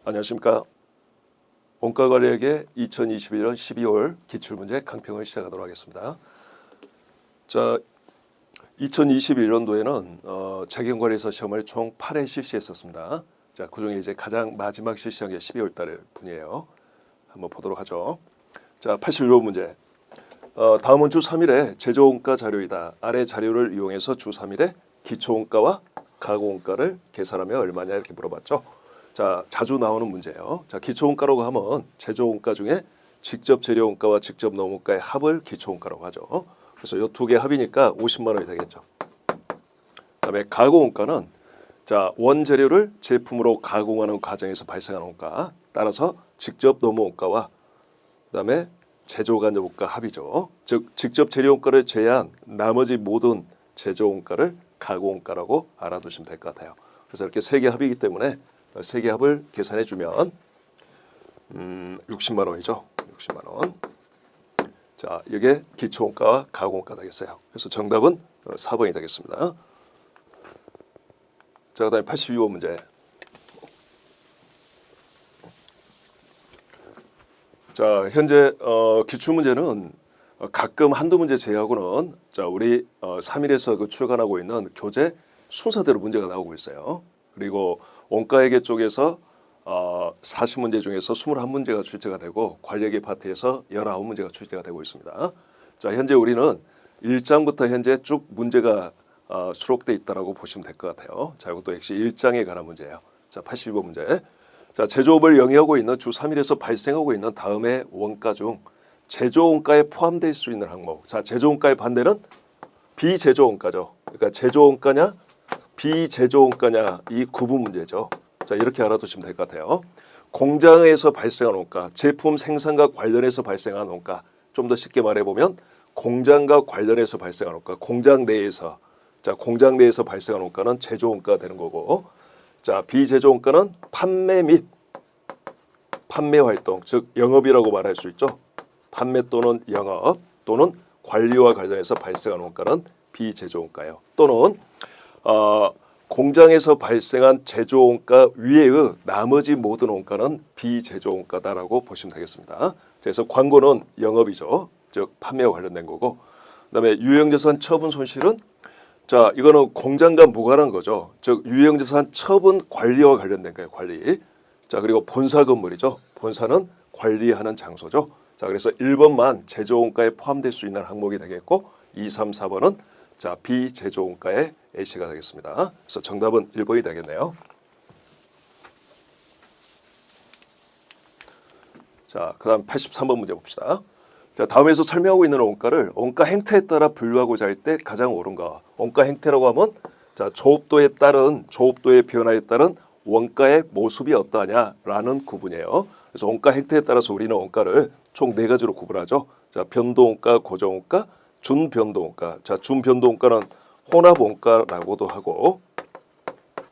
안녕하십니까. 원가관리학의 2021년 12월 기출문제 강평을 시작하도록 하겠습니다. 자, 2021년도에는 재경관리사 시험을 총 8회 실시했었습니다. 자, 그중에 이제 가장 마지막 실시한 게 12월 달 분이에요. 한번 보도록 하죠. 자, 81번 문제. 다음은 주 3일에 제조원가 자료이다. 아래 자료를 이용해서 주 3일에 기초원가와 가공원가를 계산하면 얼마냐 이렇게 물어봤죠. 자, 자주 나오는 문제예요. 자, 기초원가라고 하면 제조원가 중에 직접 재료원가와 직접 노무원가의 합을 기초원가라고 하죠. 그래서 이 두 개 합이니까 50만 원이 되겠죠. 그다음에 가공원가는 자, 원재료를 제품으로 가공하는 과정에서 발생하는 원가, 따라서 직접 노무원가와 그다음에 제조간접원가 합이죠. 즉 직접 재료원가를 제외한 나머지 모든 제조원가를 가공원가라고 알아두시면 될 것 같아요. 그래서 이렇게 세 개 합이기 때문에 세 개 합을 계산해 주면 60만 원이죠. 60만 원. 자, 이게 기초원가와 가공원가 되겠어요. 그래서 정답은 4번이 되겠습니다. 자, 그다음에 82번 문제. 자, 현재 기출문제는 가끔 한두 문제 제외하고는 자, 우리 3일에서 출간하고 있는 교재 순서대로 문제가 나오고 있어요. 그리고 원가회계 쪽에서 40문제 중에서 21문제가 출제가 되고 관리회계 파트에서 19문제가 출제가 되고 있습니다. 자, 현재 우리는 1장부터 현재 쭉 문제가 수록되어 있다고 보시면 될 것 같아요. 자, 이것도 역시 1장에 관한 문제예요. 자, 82번 문제. 자, 제조업을 영위하고 있는 주 3일에서 발생하고 있는 다음의 원가 중 제조원가에 포함될 수 있는 항목. 자, 제조원가의 반대는 비제조원가죠. 그러니까 제조원가냐 비제조원가냐 이 구분 문제죠. 자, 이렇게 알아두시면 될 것 같아요. 공장에서 발생한 원가, 제품 생산과 관련해서 발생한 원가. 좀 더 쉽게 말해보면 공장과 관련해서 발생한 원가, 공장 내에서 자, 공장 내에서 발생한 원가는 제조원가가 되는 거고, 자, 비제조원가는 판매 및 판매 활동, 즉 영업이라고 말할 수 있죠. 판매 또는 영업 또는 관리와 관련해서 발생한 원가는 비제조원가예요. 또는 공장에서 발생한 제조원가 위에의 나머지 모든 원가는 비제조원가다라고 보시면 되겠습니다. 그래서 광고는 영업이죠. 즉 판매와 관련된 거고, 그다음에 유형자산 처분 손실은 자, 이거는 공장과 무관한 거죠. 즉 유형자산 처분 관리와 관련된 거예요. 관리. 자, 그리고 본사 건물이죠. 본사는 관리하는 장소죠. 자, 그래서 1번만 제조원가에 포함될 수 있는 항목이 되겠고 2, 3, 4번은 자, 비제조원가의 A씨가 되겠습니다. 그래서 정답은 1번이 되겠네요. 자, 그 다음 83번 문제 봅시다. 자, 다음에서 설명하고 있는 원가를 원가 행태에 따라 분류하고자 할 때 가장 옳은 거. 원가 행태라고 하면 자, 조업도의 변화에 따른 원가의 모습이 어떠하냐라는 구분이에요. 그래서 원가 행태에 따라서 우리는 원가를 총 4가지로 구분하죠. 자, 변동원가, 고정원가, 준변동원가. 자, 준변동원가는 혼합원가라고도 하고,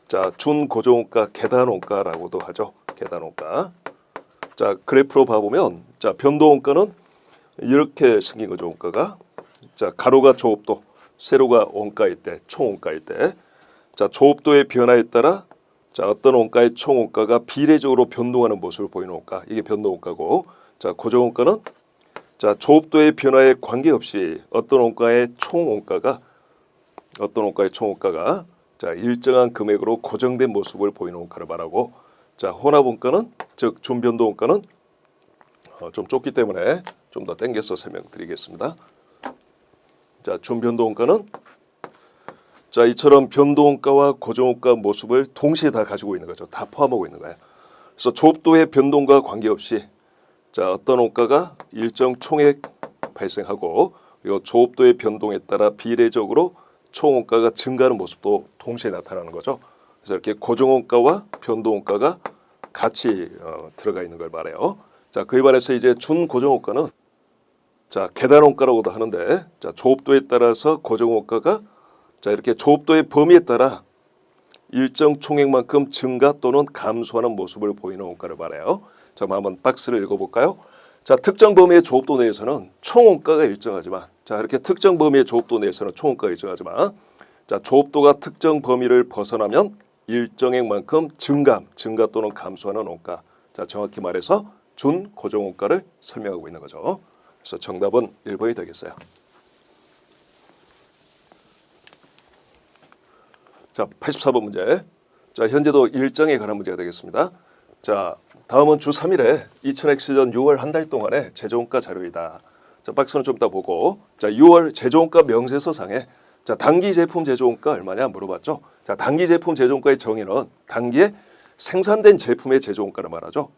자, 준고정원가, 계단원가라고도 하죠. 계단원가. 자, 그래프로 봐보면, 자, 변동원가는 이렇게 생긴 거죠. 원가가. 자, 가로가 조업도, 세로가 원가일 때, 총원가일 때. 자, 조업도의 변화에 따라 자, 어떤 원가의 총원가가 비례적으로 변동하는 모습을 보이는 원가. 이게 변동원가고. 자, 고정원가는 자, 조업도의 변화에 관계없이 어떤 원가의 총원가가 자, 일정한 금액으로 고정된 모습을 보이는 원가를 말하고, 자, 혼합원가는 즉 준변동원가는 좀 좁기 때문에 좀 더 당겨서 설명드리겠습니다. 자, 준변동원가는 자, 이처럼 변동원가와 고정원가 모습을 동시에 다 가지고 있는 거죠. 다 포함하고 있는 거예요. 그래서 조업도의 변동과 관계없이 자, 어떤 원가가 일정 총액 발생하고, 그리고 조업도의 변동에 따라 비례적으로 총원가가 증가하는 모습도 동시에 나타나는 거죠. 그래서 이렇게 고정원가와 변동원가가 같이 들어가 있는 걸 말해요. 자, 그에 반해서 이제 준고정원가는 자, 계단원가라고도 하는데, 자, 조업도에 따라서 고정원가가 자, 이렇게 조업도의 범위에 따라 일정 총액만큼 증가 또는 감소하는 모습을 보이는 원가를 말해요. 자, 한번 박스를 읽어볼까요? 자, 특정 범위의 조업도 내에서는 총원가가 일정하지만, 자, 이렇게 특정 범위의 조업도 내에서는 총원가가 일정하지만, 자, 조업도가 특정 범위를 벗어나면 일정액만큼 증가 또는 감소하는 원가. 자, 정확히 말해서 준고정원가를 설명하고 있는 거죠. 그래서 정답은 1번이 되겠어요. 자, 84번 문제. 자, 현재도 일정에 관한 문제가 되겠습니다. 자, 다음은 주 3일에 2000X년 6월 한 달 동안의 제조원가 자료이다. 자, 박스는 좀 이따 보고. 자, 6월 제조원가 명세서상에 자, 단기 제품 제조원가 얼마냐 물어봤죠. 자, 단기 제품 제조원가의 정의는 단기에 생산된 제품의 제조원가를 말하죠.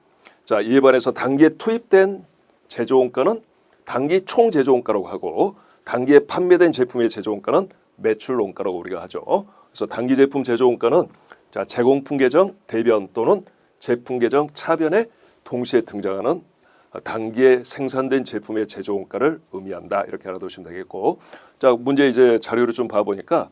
자, 이에 반해서 단기에 투입된 제조원가는 단기 총 제조원가라고 하고 단기에 판매된 제품의 제조원가는 매출원가라고 우리가 하죠. 그래서 단기 제품 제조원가는 자, 제공품 계정 대변 또는 제품 계정 차변에 동시에 등장하는 단기에 생산된 제품의 제조원가를 의미한다. 이렇게 알아두시면 되겠고, 자, 문제 이제 자료를 좀 봐보니까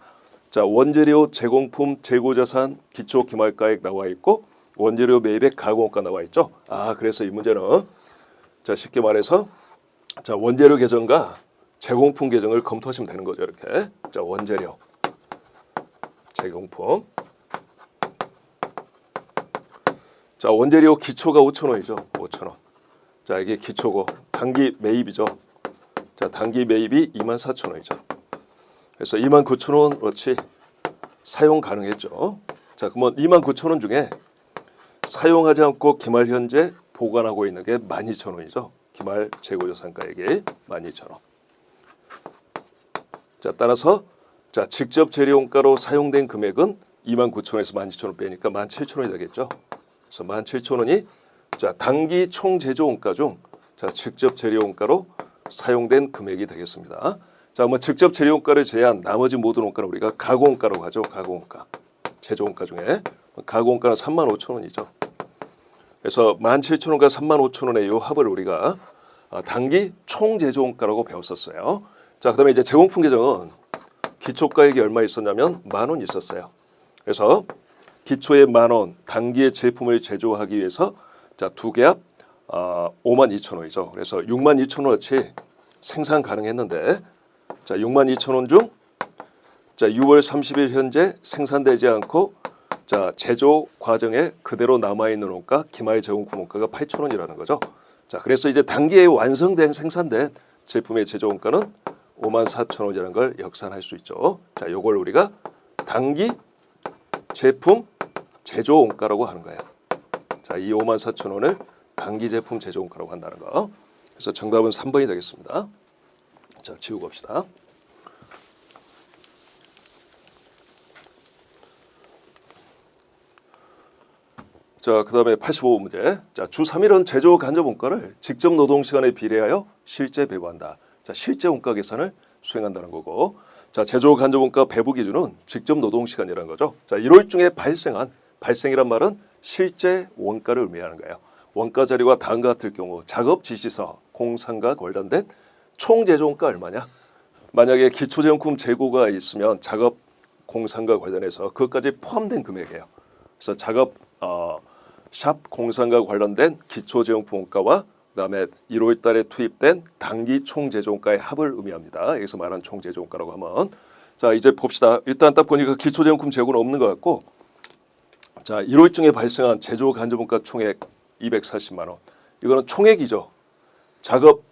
자, 원재료, 제공품, 재고자산, 기초 기말가액 나와 있고 원재료 매입액 가공원가 나와 있죠. 아, 그래서 이 문제는 자, 쉽게 말해서 자, 원재료 계정과 제공품 계정을 검토하시면 되는 거죠. 이렇게. 자, 원재료, 제공품. 자, 원재료 기초가 5,000원이죠. 5,000원. 자, 이게 기초고 단기 매입이죠. 자, 단기 매입이 24,000원이죠. 그래서 29,000원어치 사용 가능했죠. 자, 그러면 29,000원 중에 사용하지 않고 기말 현재 보관하고 있는 게 12,000원이죠. 기말 재고자산가액이 12,000원. 자, 따라서 자, 직접 재료원가로 사용된 금액은 29,000원에서 12,000원 빼니까 17,000원이 되겠죠. 그래서 17,000원이 자, 단기 총 제조원가 중 자, 직접 재료원가로 사용된 금액이 되겠습니다. 자, 뭐 직접 재료원가를 제외한 나머지 모든 원가를 우리가 가공원가라고 하죠. 가공원가. 제조원가 중에 가공원가는 35,000원이죠. 그래서 17,000원과 35,000원의 이 합을 우리가 단기 총 제조원가라고 배웠었어요. 자, 그다음에 이제 제공품 계정은 기초가액이 얼마 있었냐면 10,000원 있었어요. 그래서 기초에 10,000원, 단기의 제품을 제조하기 위해서 자, 두 개 합 52,000원이죠. 그래서 62,000원어치 생산 가능했는데 자, 62,000원 중 자, 6월 30일 현재 생산되지 않고 자, 제조 과정에 그대로 남아 있는 원가, 기말 제공품 원가가 8,000원이라는 거죠. 자, 그래서 이제 단기에 완성된 생산된 제품의 제조 원가는 54,000원이라는 걸 역산할 수 있죠. 자, 요걸 우리가 단기 제품 제조 원가라고 하는 거예요. 자, 이 54,000원을 단기 제품 제조 원가라고 한다는 거. 그래서 정답은 3번이 되겠습니다. 자, 지우고 봅시다. 자, 그다음에 85번 문제. 자, 주 3일은 제조 간접 원가를 직접 노동 시간에 비례하여 실제 배부한다. 자, 실제 원가 계산을 수행한다는 거고. 자, 제조 간접 원가 배부 기준은 직접 노동 시간이라는 거죠. 자, 1월 중에 발생이란 말은 실제 원가를 의미하는 거예요. 원가 자료가 다음과 같을 경우 작업 지시서 공상과 관련된 총 제조 원가 얼마냐? 만약에 기초제공품 재고가 있으면 작업 공상과 관련해서 그것까지 포함된 금액이에요. 그래서 작업 샵 공상과 관련된 기초제공품 원가와 그다음에 1월 달에 투입된 단기 총 제조원가의 합을 의미합니다. 여기서 말하는 총 제조원가라고 하면 자, 이제 봅시다. 일단 딱 보니까 기초제공품 재고는 없는 것 같고 자, 1월 중에 발생한 제조 간접원가 총액 240만 원. 이거는 총액이죠. 작업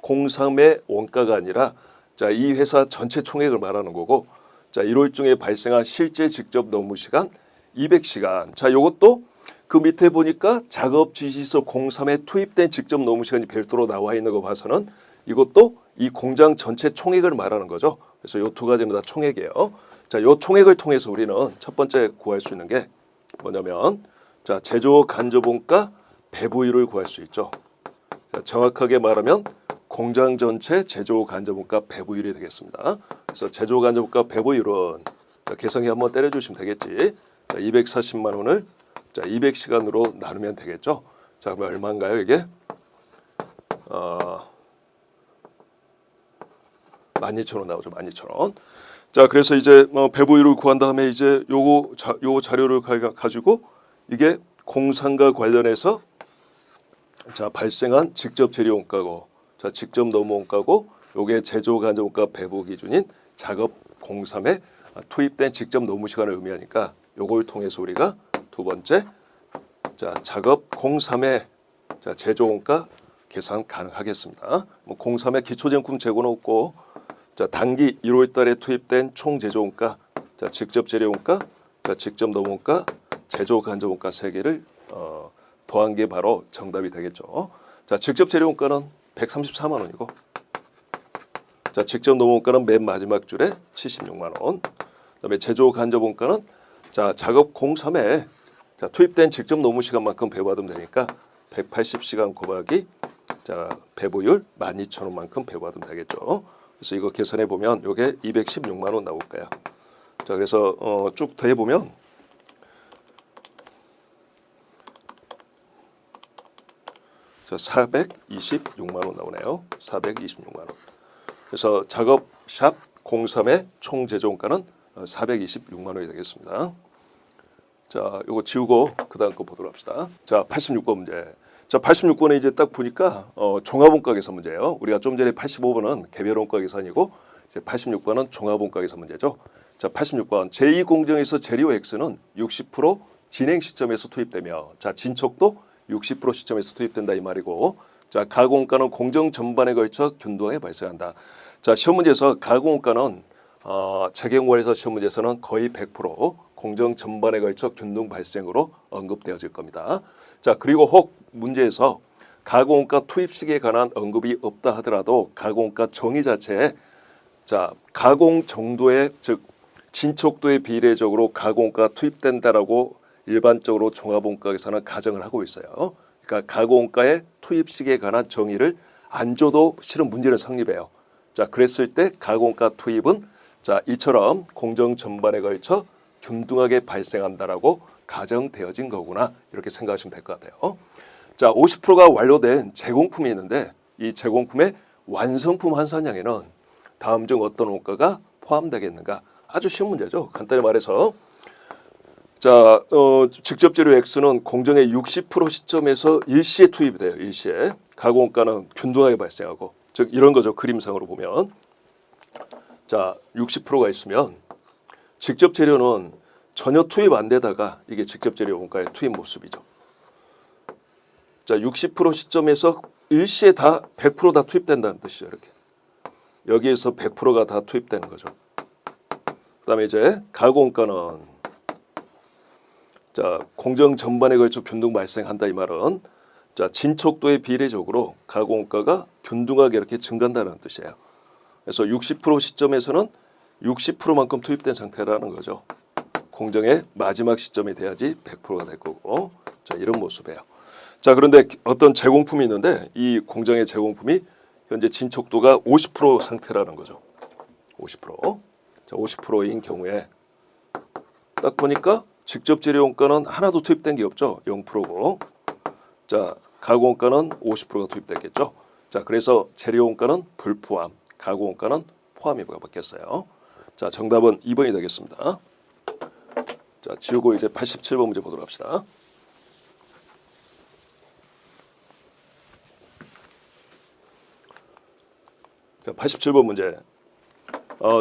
공상의 원가가 아니라 자, 이 회사 전체 총액을 말하는 거고 자, 1월 중에 발생한 실제 직접 노무 시간 200시간. 자, 요것도 그 밑에 보니까 작업 지시서 03에 투입된 직접 노무 시간이 별도로 나와 있는 거 봐서는 이것도 이 공장 전체 총액을 말하는 거죠. 그래서 요 두 가지는 다 총액이에요. 자, 요 총액을 통해서 우리는 첫 번째 구할 수 있는 게 뭐냐면 자, 제조 간접 원가 배부율을 구할 수 있죠. 자, 정확하게 말하면 공장 전체 제조 간접 원가 배부율이 되겠습니다. 그래서 제조 간접 원가 배부율은 자, 계산기 한번 때려 주시면 되겠지. 자, 240만 원을 자, 200시간으로 나누면 되겠죠. 자, 그럼 얼마인가요, 이게? 12,000원 나오죠. 12,000원. 자, 그래서 이제 배부율을 구한 다음에 이제 요 자료를 가지고 이게 공상과 관련해서 자, 발생한 직접 재료 원가고 자, 직접 노무 원가고 요게 제조 간접 원가 배부 기준인 작업 03에 투입된 직접 노무 시간을 의미하니까 요걸 통해서 우리가 두 번째 자 작업 03의 자 제조원가 계산 가능하겠습니다. 뭐 03의 기초제품 재고는 없고 자 당기 1월달에 투입된 총 제조원가 자 직접 재료원가 자 직접 노무원가 제조 간접원가 세 개를 더한 게 바로 정답이 되겠죠. 자 직접 재료원가는 134만 원이고 자 직접 노무원가는 맨 마지막 줄에 76만 원. 그다음에 제조 간접원가는 자 작업 03에 자 투입된 직접 노무 시간만큼 배부받으면 되니까 180시간 곱하기 자 배부율 12,000원만큼 배부받으면 되겠죠. 그래서 이거 계산해 보면 이게 216만 원 나올 거예요. 자 그래서 쭉 더해 보면 자 426만 원 나오네요. 426만 원. 그래서 작업샵 03의 총 제조원가는 426만 원이 되겠습니다. 자, 요거 지우고 그다음 거 보도록 합시다. 자, 86번 문제. 자, 86번에 이제 딱 보니까 종합원가 계산 문제예요. 우리가 좀 전에 85번은 개별원가 계산이고 이제 86번은 종합원가 계산 문제죠. 자, 86번 제2공정에서 재료 X는 60% 진행 시점에서 투입되며 자, 진척도 60% 시점에서 투입된다 이 말이고 자, 가공원가는 공정 전반에 걸쳐 균등하게 발생한다. 자, 시험 문제에서 가공원가는 재경과에서 시험 문제에서는 거의 100% 공정 전반에 걸쳐 균등 발생으로 언급되어질 겁니다. 자 그리고 혹 문제에서 가공원가 투입 시기에 관한 언급이 없다 하더라도 가공원가 정의 자체에 자 가공 정도의 즉 진척도에 비례적으로 가공원가 투입된다라고 일반적으로 종합원가에서는 가정을 하고 있어요. 그러니까 가공원가의 투입 시기에 관한 정의를 안 줘도 실은 문제는 성립해요. 자 그랬을 때 가공원가 투입은 자 이처럼 공정 전반에 걸쳐 균등하게 발생한다라고 가정되어진 거구나 이렇게 생각하시면 될 것 같아요. 자 50%가 완료된 제공품이 있는데 이 제공품의 완성품 환산량에는 다음 중 어떤 원가가 포함되겠는가? 아주 쉬운 문제죠. 간단히 말해서 자 직접 재료 X는 공정의 60% 시점에서 일시에 투입이 돼요. 일시에 가공원가는 균등하게 발생하고 즉 이런 거죠. 그림상으로 보면 자 60%가 있으면 직접 재료는 전혀 투입 안 되다가 이게 직접 재료 원가의 투입 모습이죠. 자, 60% 시점에서 일시에 다 100% 다 투입된다는 뜻이죠. 이렇게 여기에서 100%가 다 투입되는 거죠. 그다음에 이제 가공원가는 자 공정 전반에 걸쳐 균등 발생한다 이 말은 자 진척도에 비례적으로 가공원가가 균등하게 이렇게 증가한다는 뜻이에요. 그래서 60% 시점에서는 60%만큼 투입된 상태라는 거죠. 공정의 마지막 시점이 돼야지 100%가 될 거고 자 이런 모습이에요. 자 그런데 어떤 제공품이 있는데 이 공정의 제공품이 현재 진척도가 50% 상태라는 거죠. 50%. 자 50%인 경우에 딱 보니까 직접 재료 원가는 하나도 투입된 게 없죠. 0%고 자 가공원가는 50%가 투입됐겠죠. 자 그래서 재료 원가는 불포함, 가공원가는 포함이 바뀌었어요. 자 정답은 2번이 되겠습니다. 자 지우고 이제 87번 문제 보도록 합시다. 자 87번 문제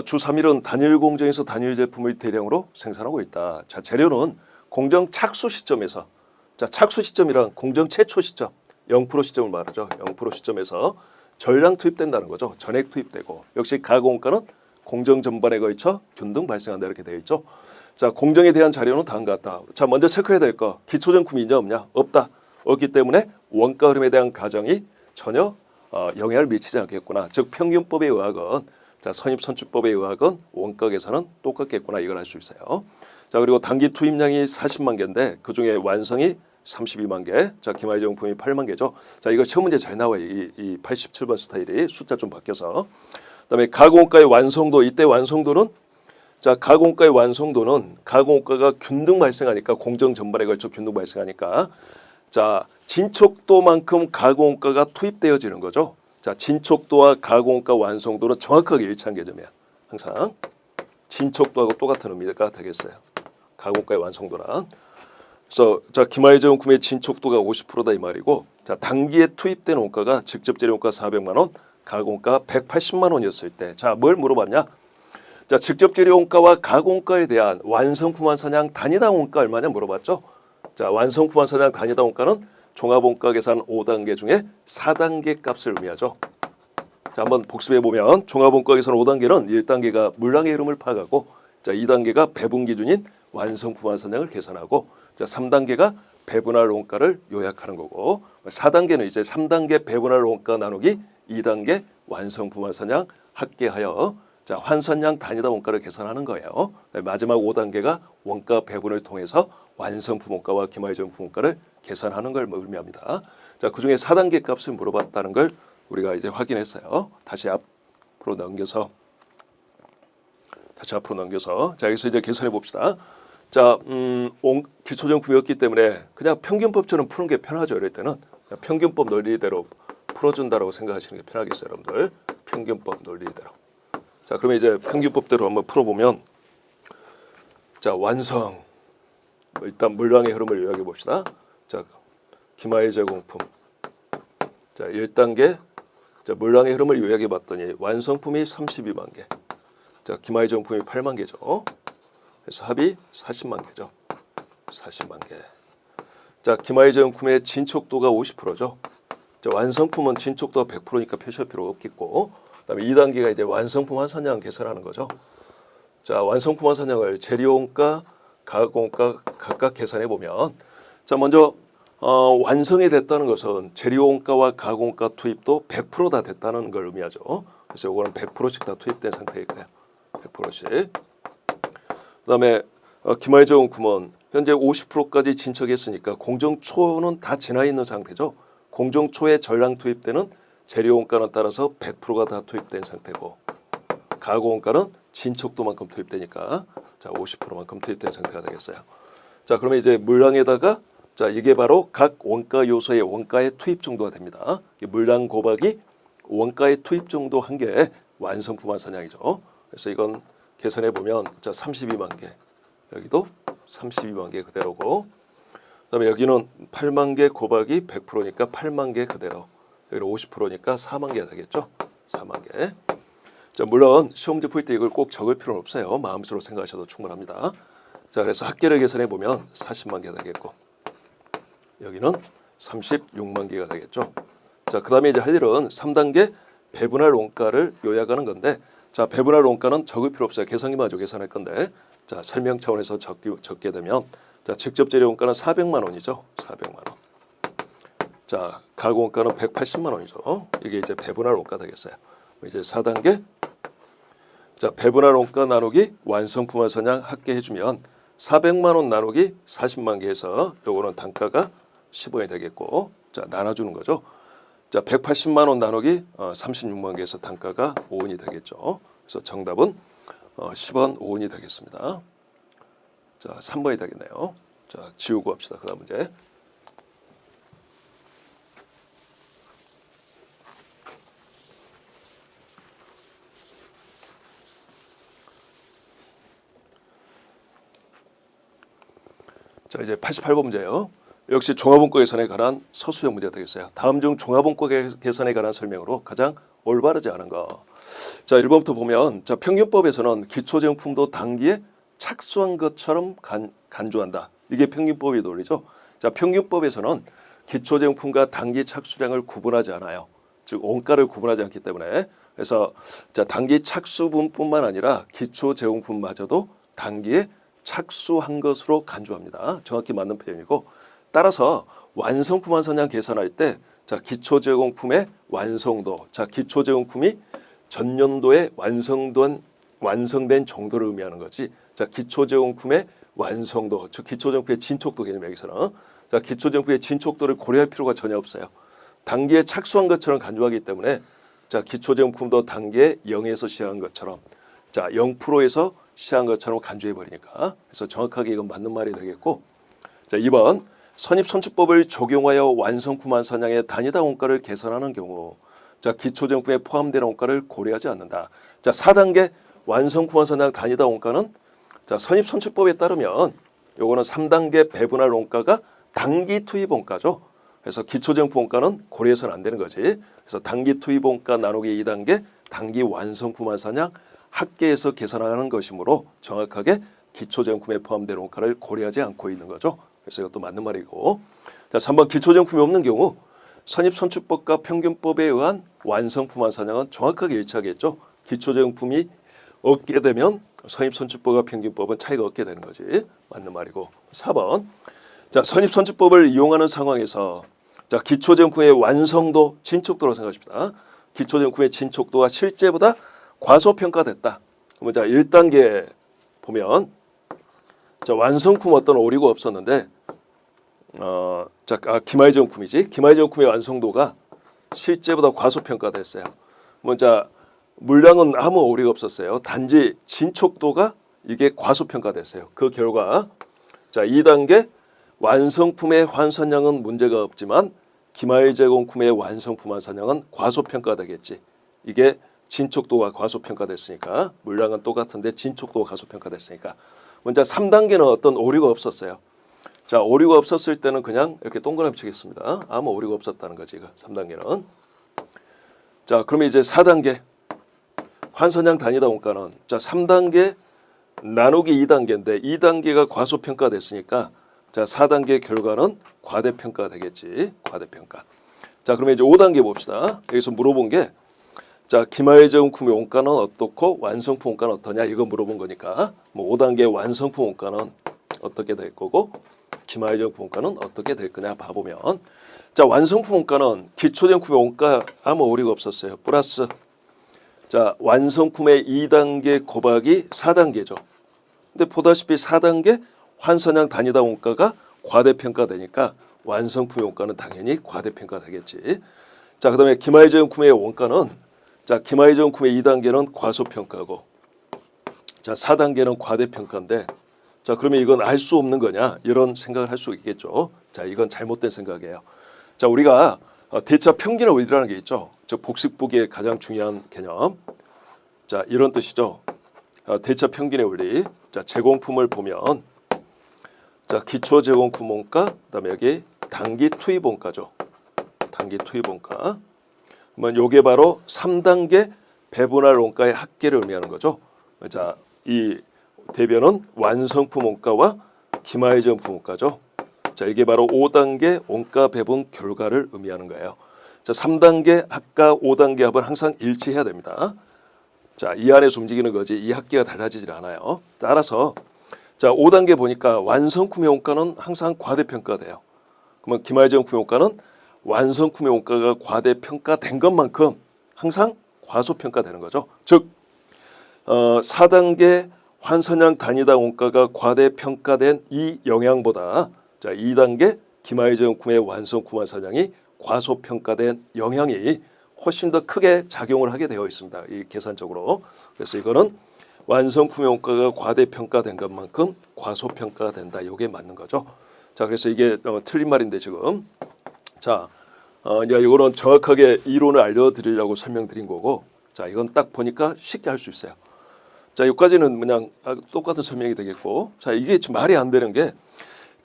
주 3일은 단일 공정에서 단일 제품을 대량으로 생산하고 있다. 자 재료는 공정 착수 시점에서 자 착수 시점이란 공정 최초 시점 0% 시점을 말하죠. 0% 시점에서 전량 투입된다는 거죠. 전액 투입되고 역시 가공원가는 공정 전반에 걸쳐 균등 발생한다 이렇게 되어 있죠. 자 공정에 대한 자료는 다음과 같다. 자 먼저 체크해야 될 거 기초제품이 있냐 없냐 없다. 없기 때문에 원가 흐름에 대한 가정이 전혀 영향을 미치지 않겠구나. 즉 평균법에 의하건 자 선입선출법에 의하건 원가 계산은 똑같겠구나 이걸 알 수 있어요. 자 그리고 단기 투입량이 40만 개인데 그중에 완성이 32만 개. 자 기마이 제공품이 8만 개죠. 자 이거 시험 문제 잘 나와요. 이 87번 스타일이 숫자 좀 바뀌어서. 그다음에 가공원가의 완성도 이때 완성도는 자 가공원가의 완성도는 가공원가가 균등 발생하니까 공정 전반에 걸쳐 균등 발생하니까 자 진척도만큼 가공원가가 투입되어지는 거죠. 자 진척도와 가공원가 완성도는 정확하게 일치한 개념이야. 항상 진척도하고 똑같은 의미가 되겠어요. 가공원가의 완성도란. 그래서 자 기마이 제공품의 진척도가 50%다 이 말이고 자 단기에 투입된 원가가 직접 재료 원가 400만 원, 가공원가 180만 원이었을 때 자 뭘 물어봤냐? 자, 직접 재료 원가와 가공 원가에 대한 완성품 환산량 단위당 원가 얼마냐 물어봤죠. 자, 완성품 환산량 단위당 원가는 종합 원가 계산 5단계 중에 4단계 값을 의미하죠. 자, 한번 복습해 보면 종합 원가 계산 5단계는 1단계가 물량의 흐름을 파악하고, 자, 2단계가 배분 기준인 완성품 환산량을 계산하고, 자, 3단계가 배분할 원가를 요약하는 거고, 4단계는 이제 3단계 배분할 원가 나누기 2단계 완성품 환산량 합계하여 자, 환산량 단위당 원가를 계산하는 거예요. 마지막 5단계가 원가 배분을 통해서 완성품 원가와 기말제품 원가를 계산하는 걸 의미합니다. 자, 그중에 4단계 값을 물어봤다는 걸 우리가 이제 확인했어요. 다시 앞으로 넘겨서 자, 여기서 이제 계산해 봅시다. 자, 기초정품이었기 때문에 그냥 평균법처럼 푸는 게 편하죠. 이럴 때는 평균법 논리대로 풀어준다라고 생각하시는 게 편하겠어요, 여러분들. 평균법 논리대로. 자, 그러면 이제 평균법대로 한번 풀어보면, 자, 완성. 일단 물량의 흐름을 요약해 봅시다. 자, 기마의 제공품. 자, 1단계. 자, 물량의 흐름을 요약해 봤더니 완성품이 32만 개. 자, 기마의 제공품이 8만 개죠. 그래서 합이 40만 개죠. 40만 개. 자, 기마의 제공품의 진척도가 50%죠. 자, 완성품은 진척도가 100%니까 표시할 필요가 없겠고, 그다음에 2단계가 이제 완성품 환산량 계산하는 거죠. 자, 완성품 환산량을 재료원가, 가공원가 각각 계산해 보면, 자, 먼저 완성이 됐다는 것은 재료원가와 가공원가 투입도 100% 다 됐다는 걸 의미하죠. 그래서 이거는 100%씩 다 투입된 상태일 거예요. 100%씩. 그다음에 기말 제공품은 현재 50%까지 진척했으니까 공정초는 다 지나 있는 상태죠. 공정초에 전량 투입되는 재료원가는 따라서 100%가 다 투입된 상태고, 가공원가는 진척도만큼 투입되니까 자, 50%만큼 투입된 상태가 되겠어요. 자, 그러면 이제 물량에다가, 자, 이게 바로 각 원가 요소의 원가의 투입 정도가 됩니다. 물량 곱하기 원가의 투입 정도 한 게 완성품 환산량이죠. 그래서 이건 계산해 보면, 자, 32만 개, 여기도 32만 개 그대로고, 그다음에 여기는 8만 개 곱하기 100%니까 8만 개 그대로, 여기는 50%니까 4만 개가 되겠죠. 4만 개. 자, 물론 시험지 풀 때 이걸 꼭 적을 필요는 없어요. 마음속으로 생각하셔도 충분합니다. 자, 그래서 합계를 계산해 보면 40만 개가 되겠고, 여기는 36만 개가 되겠죠. 자, 그다음에 이제 할 일은 3단계 배분할 원가를 요약하는 건데, 자, 배분할 원가는 적을 필요 없어요. 계산기만 가지고 계산할 건데, 자, 설명 차원에서 적게 되면, 자, 직접 재료 원가는 400만 원이죠. 400만 원. 자, 가공 원가는 180만 원이죠. 이게 이제 배분할 원가 되겠어요. 이제 4단계. 자, 배분할 원가 나누기 완성품 환산량 합계해 주면 400만 원 나누기 40만 개에서 요거는 단가가 15원이 되겠고, 자, 나눠주는 거죠. 자, 180만 원 나누기 36만 개에서 단가가 5원이 되겠죠. 그래서 정답은 10원 5원이 되겠습니다. 자, 3번이 되겠네요. 자, 지우고 합시다. 그 다음 문제. 자, 이제 88번 문제예요. 역시 종합원가 계산에 관한 서술형 문제가 되겠어요. 다음 중 종합원가 계산에 관한 설명으로 가장 올바르지 않은 거. 자, 1번부터 보면, 자, 평균법에서는 기초제품도 단기에 착수한 것처럼 간주한다. 이게 평균법의 논리죠. 자, 평균법에서는 기초제품과 단기 착수량을 구분하지 않아요. 즉 원가를 구분하지 않기 때문에, 그래서 자, 단기 착수분뿐만 아니라 기초제품마저도 단기에 착수한 것으로 간주합니다. 정확히 맞는 표현이고, 따라서 완성품 환산량 계산할 때, 자, 기초제공품의 완성도, 자, 기초제공품이 전년도에 완성된 정도를 의미하는 거지. 자, 기초제공품의 완성도, 즉 기초제공품의 진척도 개념 여기서는, 자, 기초제공품의 진척도를 고려할 필요가 전혀 없어요. 단기에 착수한 것처럼 간주하기 때문에, 자, 기초제공품도 단기에 0에서 시작한 것처럼, 자, 0%에서 시작한 것처럼 간주해 버리니까, 그래서 정확하게 이건 맞는 말이 되겠고, 자, 2번 선입선출법을 적용하여 완성품 환산량의 단위당 원가를 계산하는 경우, 자, 기초제품에 포함되는 원가를 고려하지 않는다. 자, 4단계 완성품 환산량 단위당 원가는, 자, 선입선출법에 따르면 요거는 3단계 배분할 원가가 단기 투입 원가죠. 그래서 기초제품 원가는 고려해서는 안 되는 거지. 그래서 단기 투입 원가 나누기 2단계 단기 완성품만 사냥 합계해서 계산하는 것이므로 정확하게 기초제공품에 포함된 원가를 고려하지 않고 있는 거죠. 그래서 이것도 맞는 말이고. 자, 3번 기초제공품이 없는 경우 선입선출법과 평균법에 의한 완성품만 사냥은 정확하게 일치하겠죠. 기초제공품이 없게 되면 선입선출법과 평균법은 차이가 없게 되는 거지. 맞는 말이고. 4번 자, 선입선출법을 이용하는 상황에서 자, 기초제공품의 완성도, 진척도로 생각하십니다. 기초제공품의 진척도가 실제보다 과소평가됐다. 그러면 자, 1단계 보면 자, 완성품 어떤 오류가 없었는데 기말제공품이지. 기말제공품의 완성도가 실제보다 과소평가됐어요. 자, 물량은 아무 오류가 없었어요. 단지 진척도가 이게 과소평가됐어요. 그 결과 자, 2단계 완성품의 환산량은 문제가 없지만 기말제공품의 완성품 환산량은 과소평가되겠지. 이게 진척도가 과소평가됐으니까 물량은 똑같은데 진척도가 과소평가됐으니까. 먼저 3단계는 어떤 오류가 없었어요. 자, 오류가 없었을 때는 그냥 이렇게 동그라미 치겠습니다. 아무 오류가 없었다는 거지. 3단계는. 자, 그러면 이제 4단계 환산량 단위당 원가는 자, 3단계 나누기 2단계인데 2단계가 과소평가됐으니까 자, 4단계 결과는 과대평가 되겠지. 과대평가. 자, 그러면 이제 5단계 봅시다. 여기서 물어본 게 자, 기말제공품의 원가는 어떻고 완성품 원가는 어떠냐 이거 물어본 거니까 5단계 완성품 원가는 어떻게 될 거고 기말제공품 원가는 어떻게 될 거냐 봐보면 자, 완성품 원가는 기초제공품의 원가 아무 오류가 없었어요. 플러스 자, 완성품의 2단계 곱하기 4단계죠. 근데 보다시피 4단계 환산량 단위당 원가가 과대평가되니까 완성품의 원가는 당연히 과대평가되겠지. 자, 그다음에 기말제공품의 원가는 자, 기말제공품의 2단계는 과소평가고 자, 4단계는 과대평가인데 자, 그러면 이건 알 수 없는 거냐 이런 생각을 할 수 있겠죠. 자, 이건 잘못된 생각이에요. 자, 우리가 대차 평균의 원리라는 게 있죠. 즉 복식보기의 가장 중요한 개념. 자, 이런 뜻이죠. 대차 평균의 원리. 자, 제공품을 보면 자, 기초 제공품 원가, 그다음에 여기 단기 투입 원가죠. 단기 투입 원가. 그러면 요게 바로 3단계 배분할 원가의 합계를 의미하는 거죠. 자, 이 대변은 완성품 원가와 기말제공품 원가죠. 자, 이게 바로 5단계 원가 배분 결과를 의미하는 거예요. 자, 3단계 합과 5단계 합은 항상 일치해야 됩니다. 자, 이 안에서 움직이는 거지 이 합계가 달라지질 않아요. 따라서 자, 5단계 보니까 완성품의 원가는 항상 과대평가돼요. 그러면 기말제공품의 원가는 완성품의 원가가 과대평가된 것만큼 항상 과소평가되는 거죠. 즉 4단계 환산량 단위당 원가가 과대평가된 이 영향보다 자, 2단계 기말제공품의 완성품 환산량이 과소평가된 영향이 훨씬 더 크게 작용을 하게 되어 있습니다. 이 계산적으로. 그래서 이거는 완성품의 원가가 과대평가된 것만큼 과소평가가 된다. 이게 맞는 거죠. 자, 그래서 이게 틀린 말인데 지금 자, 이제 이거는 정확하게 이론을 알려드리려고 설명드린 거고 자, 이건 딱 보니까 쉽게 할 수 있어요. 자, 여기까지는 그냥 똑같은 설명이 되겠고 자, 이게 지금 말이 안 되는 게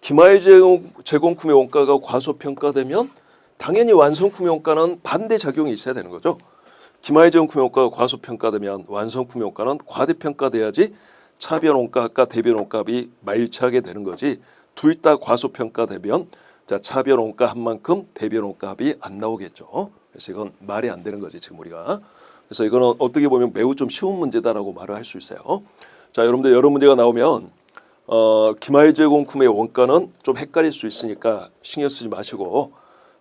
기말제공품의 원가가 과소평가되면 당연히 완성품의 원가는 반대작용이 있어야 되는 거죠. 기말제공품의 원가가 과소평가되면 완성품의 원가는 과대평가돼야지 차변 원가합과 대변 원가합이 말일치하게 되는 거지 둘 다 과소평가되면 자, 차변 원가합만큼 대변 원가합이 안 나오겠죠. 그래서 이건 말이 안 되는 거지 지금 우리가. 그래서 이거는 어떻게 보면 매우 좀 쉬운 문제다라고 말을 할 수 있어요. 자, 여러분들 여러 문제가 나오면 기말제공품의 원가는 좀 헷갈릴 수 있으니까 신경 쓰지 마시고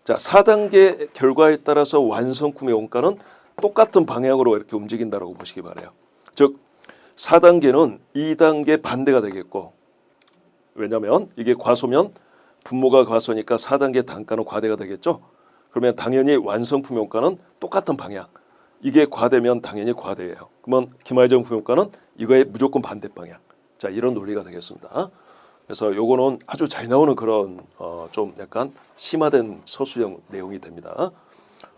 자, 4단계 결과에 따라서 완성품의 원가는 똑같은 방향으로 이렇게 움직인다고 보시기 바라요. 즉 4단계는 2단계 반대가 되겠고 왜냐하면 이게 과소면 분모가 과소니까 4단계 단가는 과대가 되겠죠. 그러면 당연히 완성품의 원가는 똑같은 방향. 이게 과대면 당연히 과대예요. 그러면 기말제공품의 원가는 이거에 무조건 반대 방향. 자, 이런 논리가 되겠습니다. 그래서 요거는 아주 잘 나오는 그런 좀 약간 심화된 서술형 내용이 됩니다.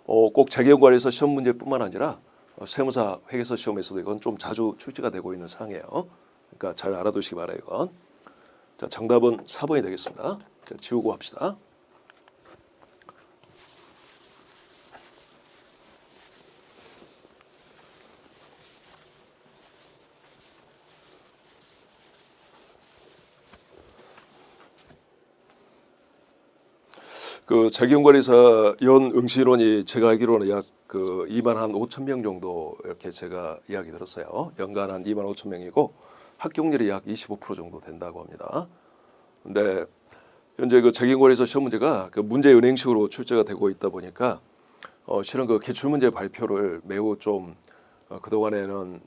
꼭 자기계관에서 시험 문제뿐만 아니라 세무사 회계서 시험에서도 이건 좀 자주 출제가 되고 있는 사항이에요. 그러니까 잘 알아두시기 바라요. 이건. 자, 정답은 4번이 되겠습니다. 자, 지우고 합시다. 그 재경관리사 연 응시인원이 제가 알기로는 약 그 2만 한 5천 명 정도 이렇게 제가 이야기 들었어요. 연간 한 2만 5천 명이고 합격률이 약 25% 정도 된다고 합니다. 근데 현재 그 재경관리사 시험 문제가 그 문제 은행식으로 출제가 되고 있다 보니까 실은 그 기출 문제 발표를 매우 좀 그동안에는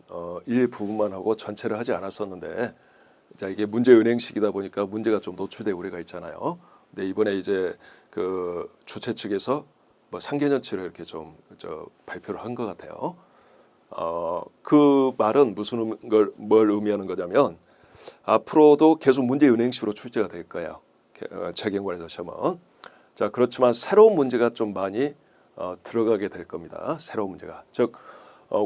일부분만 하고 전체를 하지 않았었는데, 자 이게 문제 은행식이다 보니까 문제가 좀 노출될 우려가 있잖아요. 근데 이번에 이제 그 주최 측에서 뭐 상견례치를 이렇게 좀 발표를 한 것 같아요. 그 말은 뭘 의미하는 거냐면 앞으로도 계속 문제 은행식으로 출제가 될 거예요. 재경관리사 시험은. 자 그렇지만 새로운 문제가 좀 많이 들어가게 될 겁니다. 새로운 문제가. 즉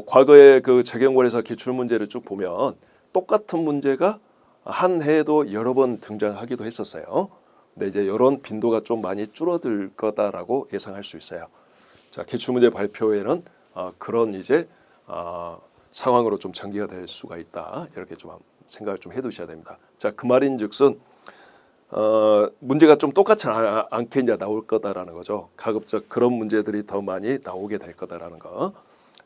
과거에 그 재경관리사 기출 문제를 쭉 보면 똑같은 문제가 한 해에도 여러 번 등장하기도 했었어요. 근데 이제 이런 빈도가 좀 많이 줄어들 거다라고 예상할 수 있어요. 자 기출 문제 발표에는 그런 이제 상황으로 좀 전개가 될 수가 있다. 이렇게 좀 생각을 좀 해두셔야 됩니다. 자 그 말인즉슨 문제가 좀 똑같지 않게 이제 나올 거다라는 거죠. 가급적 그런 문제들이 더 많이 나오게 될 거다라는 거.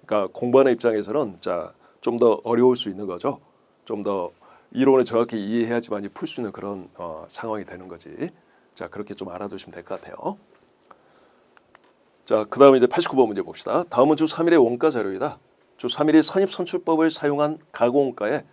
그러니까 공부하는 입장에서는 자 좀 더 어려울 수 있는 거죠. 좀 더 이론을 정확히 이해해야지만 풀 수 있는 그런 상황이 되는 거지. 자 그렇게 좀 알아두시면 될 것 같아요. 자 그다음에 이제 89번 문제 봅시다. 다음은 주 3일의 원가 자료이다. 주 3일이 선입선출법을 사용한 가공원가의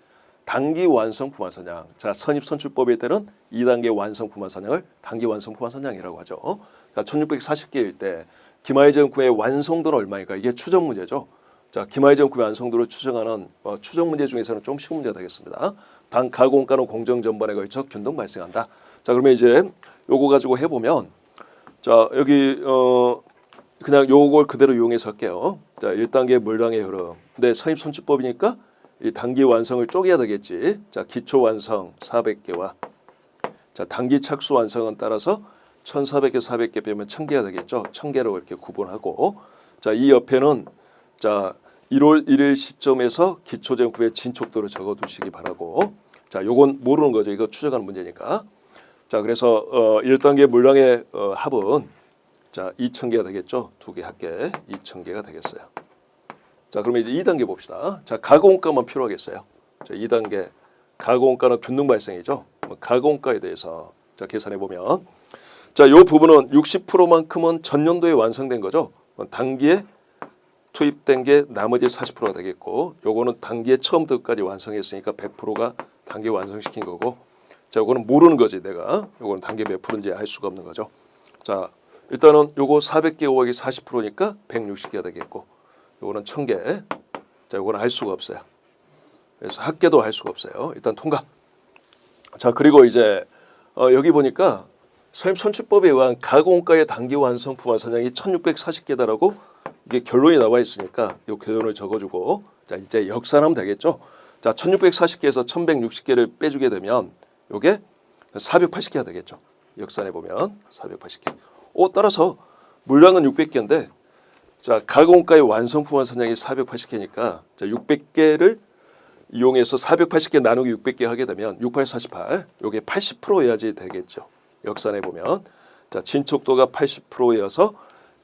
단기 완성 품앗선양. 자 선입선출법에 따른 2단계 완성 품앗선양을 단기 완성 품앗선양이라고 하죠. 자 1640개일 때 김하의 정품의 완성도는 얼마인가? 이게 추정 문제죠. 자 김하의 정품의 완성도를 추정하는 추정 문제 중에서는 좀 쉬운 문제가 되겠습니다. 단 가공가는 공정 전반에 걸쳐 균등 발생한다. 자 그러면 이제 요거 가지고 해보면 자 여기 그냥 요걸 그대로 이용해서 할게요. 자 1단계 물량의 흐름. 근데 선입선출법이니까 이 단기 완성을 쪼개야 되겠지. 자 기초 완성 400개와 자 단기 착수 완성은 따라서 1400개 400개 빼면 1000개가 되겠죠. 1000개로 이렇게 구분하고 자 이 옆에는 자 1월 1일 시점에서 기초정품의 진척도를 적어두시기 바라고. 자 요건 모르는 거죠. 이거 추정하는 문제니까. 자 그래서 1단계 물량의 합은 자 2000개가 되겠죠. 2개 합계 2000개가 되겠어요. 자 그러면 이제 2단계 봅시다. 자 가공가만 필요하겠어요. 자 2단계 가공가는 균등 발생이죠. 가공가에 대해서 자 계산해 보면 자 요 부분은 60%만큼은 전년도에 완성된 거죠. 단기에 투입된 게 나머지 40%가 되겠고 요거는 단기에 처음부터까지 완성했으니까 100%가 단기에 완성시킨 거고 자 요거는 모르는 거지 내가. 요거는 단계 몇 프로인지 알 수가 없는 거죠. 자 일단은 요거 400개 곱하기 40%니까 160개가 되겠고 요거는 1000개. 자 요거는 알 수가 없어요. 그래서 합계도 할 수가 없어요. 일단 통과. 자 그리고 이제 여기 보니까 선입선출법에 의한 가공가의 단기 완성 품앗선양이 1640개다라고 이게 결론이 나와 있으니까 이 결론을 적어주고 자 이제 역산하면 되겠죠. 자 1640개에서 1160개를 빼주게 되면 요게 480개가 되겠죠. 역산해 보면 480개. 따라서 물량은 600개인데 자 가공가의 완성 품앗선양이 480개니까 자 600개를 이용해서 480개 나누기 600개 하게 되면 6848 요게 80%여야지 되겠죠. 역산해 보면 자 진척도가 80%여서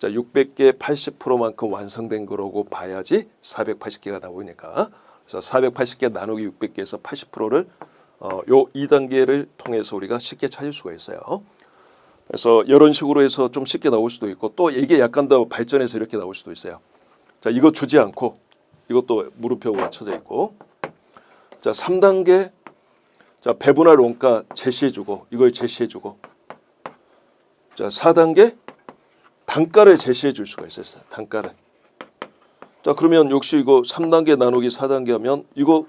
자 600개 80%만큼 완성된 거라고 봐야지 480개가 나오니까 그래서 480개 나누기 600개에서 80%를 요 2단계를 통해서 우리가 쉽게 찾을 수가 있어요. 그래서 이런 식으로 해서 좀 쉽게 나올 수도 있고 또 이게 약간 더 발전해서 이렇게 나올 수도 있어요. 자 이거 주지 않고 이것도 물음표가 쳐져 있고 자 3단계 자 배분할 원가 제시해주고 이걸 제시해주고 자 4단계 단가를 제시해 줄 수가 있었어요. 단가를. 자 그러면 역시 이거 3단계 나누기 4단계 하면 이거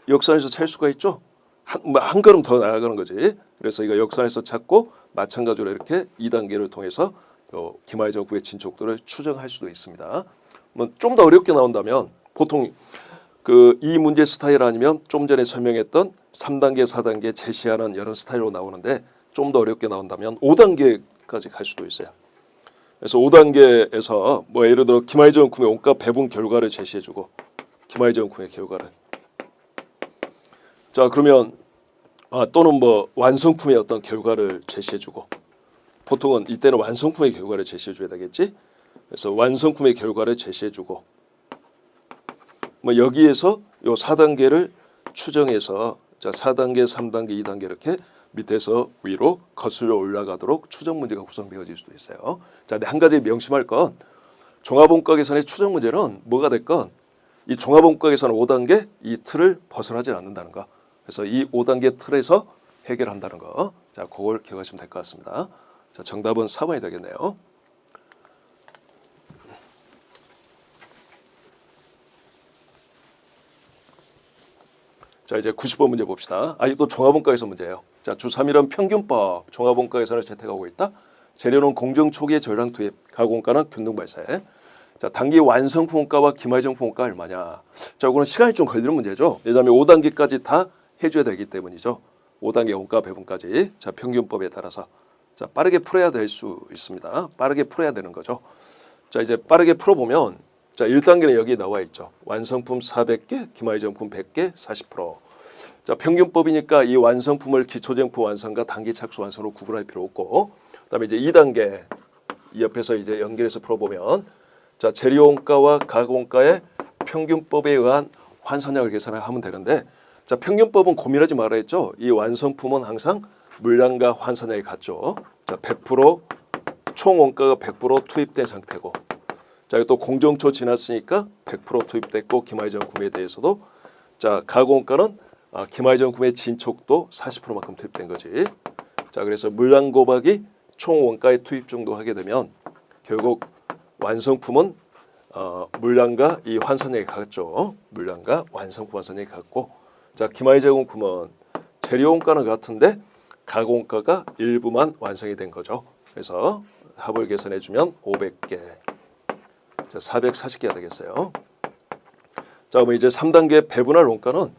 역산해서 찰 수가 있죠. 한 걸음 더 나아가는 거지. 그래서 이거 역산해서 찾고 마찬가지로 이렇게 2단계를 통해서 김하의 정품의 진척도를 추정할 수도 있습니다. 좀 더 어렵게 나온다면 보통 이 문제 스타일 아니면 좀 전에 설명했던 3단계 4단계 제시하는 이런 스타일로 나오는데 좀 더 어렵게 나온다면 5단계까지 갈 수도 있어요. 그래서 5단계에서 뭐 예를 들어 김하의 정품의 원가 배분 결과를 제시해주고 김하의 정품의 결과를 자 그러면 또는 뭐 완성품의 어떤 결과를 제시해주고 보통은 이때는 완성품의 결과를 제시해 줘야 되겠지. 그래서 완성품의 결과를 제시해 주고 뭐 여기에서 요 4단계를 추정해서 자 4단계, 3단계, 2단계 이렇게 밑에서 위로 거슬러 올라가도록 추정 문제가 구성되어질 수도 있어요. 자, 근데 한 가지 명심할 건 종합원가 계산의 추정 문제는 뭐가 됐건 이 종합원가 계산 5단계 이 틀을 벗어나지 않는다는 거. 그래서 이 5단계 틀에서 해결한다는 거. 자, 그걸 기억하시면 될 것 같습니다. 자, 정답은 4번이 되겠네요. 자, 이제 90번 문제 봅시다. 또 종합원가계산 문제예요. 자, 주3일은 평균법 종합원가계산을 채택하고 있다. 재료는 공정 초기의 전량 투입, 가공원가는 균등 발생. 자, 단기 완성품 원가와 기말정품 원가 얼마냐. 자, 이거는 시간이 좀 걸리는 문제죠. 왜냐하면 5단계까지 다 해줘야 되기 때문이죠. 5단계 원가 배분까지. 자, 평균법에 따라서 자 빠르게 풀어야 될 수 있습니다. 빠르게 풀어야 되는 거죠. 자, 이제 빠르게 풀어보면 자 1단계는 여기 나와 있죠. 완성품 400개, 기말정품 100개, 40%. 자, 평균법이니까 이 완성품을 기초정품 완성과 단기 착수 완성으로 구분할 필요 없고, 그다음에 이제 2단계 이 옆에서 이제 연결해서 풀어보면 자 재료원가와 가공원가의 평균법에 의한 환산량을 계산을 하면 되는데 자 평균법은 고민하지 말아 했죠. 이 완성품은 항상 물량과 환산량이 같죠. 자 100% 총 원가가 100% 투입된 상태고 자 또 공정초 지났으니까 100% 투입됐고 기말정품에 대해서도 자 가공원가는 기말정품의 진척도 40%만큼 투입된 거지. 자 그래서 물량 곱하기 총 원가의 투입 정도 하게 되면 결국 완성품은 물량과 이 환산량이 같죠. 물량과 완성품 환산량이 같고 자 기말제공품은 재료 원가는 같은데 가공원가가 일부만 완성이 된 거죠. 그래서 합을 계산해 주면 500개, 자 440개가 되겠어요. 자 그럼 이제 3단계 배분할 원가는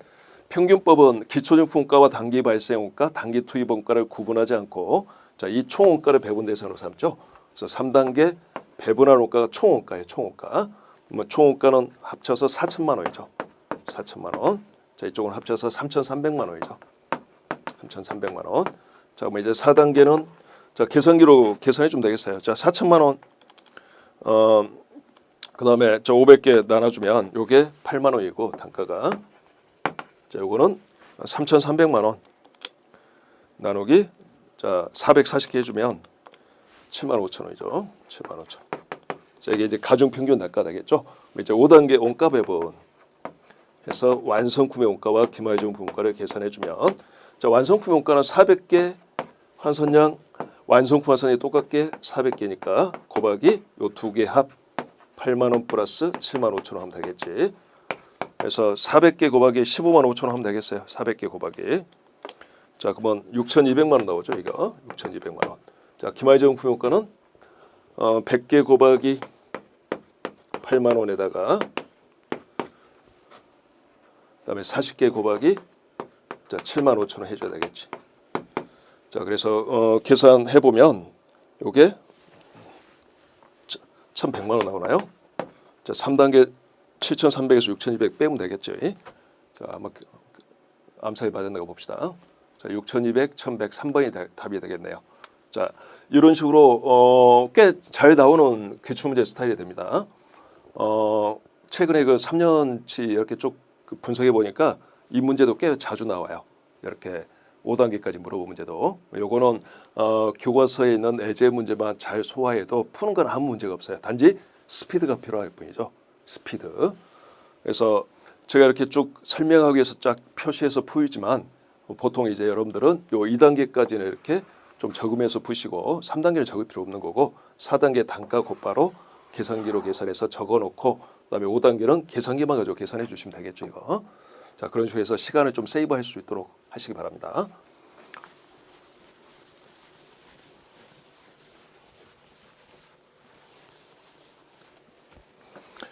평균법은 기초정품 원가와 단기 발생 원가, 단기 투입 원가를 구분하지 않고 자 이 총 원가를 배분 대상으로 삼죠. 그래서 3단계 배분할 원가가 총 원가예요. 총 원가. 그러면 총 원가는 합쳐서 4천만 원이죠. 4천만 원. 자 이쪽은 합쳐서 3,300만 원이죠. 3,300만 원. 자 그럼 이제 4단계는 자 계산기로 계산해 주면 되겠어요. 자 4천만 원. 그다음에 저 500개 나눠주면 요게 8만 원이고 단가가 자 요거는 3,300만 원 나누기 자 440개 해주면 7만 5천 원이죠. 7만 5천. 자 이게 이제 가중 평균 단가 되겠죠. 이제 5단계 원가 배분 해서 완성품의 원가와 기말정품 원가를 계산해 주면 자 완성품 원가는 400개 환산량 완성품 환산이 똑같게 400개니까 곱하기 요 두 개 합 8만 원 플러스 7만 5천 원 하면 되겠지. 그래서 400개 곱하기 15만 5천 원 하면 되겠어요. 400개 곱하기. 자 그러면 6,200만 원 나오죠. 이거 6,200만 원. 자 기말정품 원가는 100개 곱하기 8만 원에다가 그다음에 40개 곱하기 자 7만 5천 원 해줘야 되겠지. 자 그래서 계산해 보면 요게 1,100만 원 나오나요? 자 3단계 7,300에서 6,200 빼면 되겠죠. 자 아마 암살이 맞았나 봅시다. 자 6,200, 1,100, 3번이 답이 되겠네요. 자 이런 식으로 꽤 잘 나오는 기출문제 스타일이 됩니다. 최근에 그 3년치 이렇게 쭉 분석해 보니까 이 문제도 꽤 자주 나와요. 이렇게 5단계까지 물어본 문제도. 요거는 교과서에 있는 예제 문제만 잘 소화해도 푸는 건 아무 문제가 없어요. 단지 스피드가 필요할 뿐이죠. 스피드. 그래서 제가 이렇게 쭉 설명하기 위해서 쫙 표시해서 풀지만 보통 이제 여러분들은 요 2단계까지는 이렇게 좀 적으면서 푸시고 3단계는 적을 필요 없는 거고 4단계 단가 곧바로 계산기로 계산해서 적어놓고 그다음에 5단계는 계산기만 가지고 계산해 주시면 되겠죠. 이거. 자 그런 식으로 해서 시간을 좀 세이브할 수 있도록 하시기 바랍니다.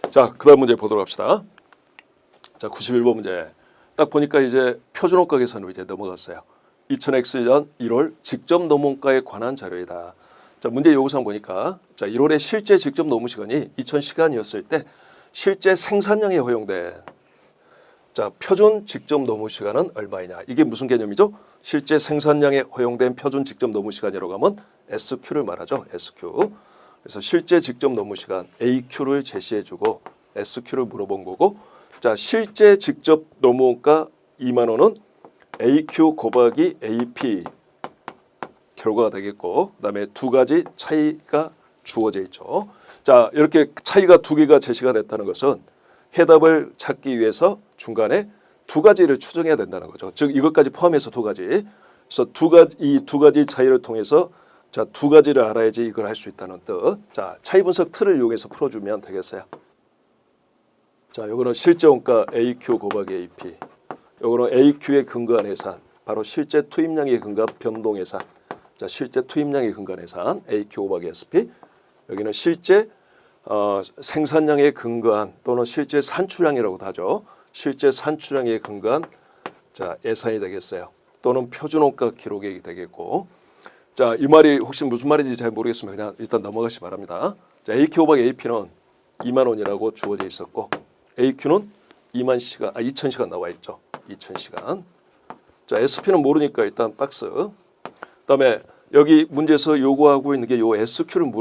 자 그다음 문제 보도록 합시다. 자 91번 문제. 딱 보니까 이제 표준원가 계산으로 이제 넘어갔어요. 2000X년 1월 직접 노무원가에 관한 자료이다. 자 문제 요구사항 보니까 자 1월에 실제 직접 노무 시간이 2000시간이었을 때 실제 생산량에 허용된 자, 표준 직접 노무 시간은 얼마이냐? 이게 무슨 개념이죠? 실제 생산량에 허용된 표준 직접 노무 시간이라고 하면 SQ를 말하죠. SQ. 그래서 실제 직접 노무 시간 AQ를 제시해주고 SQ를 물어본 거고, 자, 실제 직접 노무 원가 2만 원은 AQ 곱하기 AP 결과가 되겠고, 그다음에 두 가지 차이가 주어져 있죠. 자, 이렇게 차이가 두 개가 제시가 됐다는 것은 해답을 찾기 위해서 중간에 두 가지를 추정해야 된다는 거죠. 즉 이것까지 포함해서 두 가지. 그래서 이 두 가지 차이를 통해서 자, 두 가지를 알아야지 이걸 할 수 있다는 뜻. 자, 차이 분석 틀을 이용해서 풀어주면 되겠어요. 자, 요거는 실제 원가 AQ 곱하기 AP. 요거는 AQ에 근거한 예산. 바로 실제 투입량에 근거한 변동 예산. 자, 실제 투입량에 근거한 예산 AQ 곱하기 SP. 여기는 실제 생산량에 근거한 또는 실제 산출량이라고도 하죠. 실제 산출량에 근거한 자, 예산이 되겠어요. 또는 표준원가 기록액이 되겠고, 자, 이 말이 혹시 무슨 말인지 잘 모르겠으면 그냥 일단 넘어가시 바랍니다. 자, AQ 곱하기 AP는 2만 원이라고 주어져 있었고, AQ는 2,000시간 나와 있죠. 2,000시간. 자, SP는 모르니까 일단 박스. 그다음에 여기 문제에서 요구하고 있는 게 요 SQ를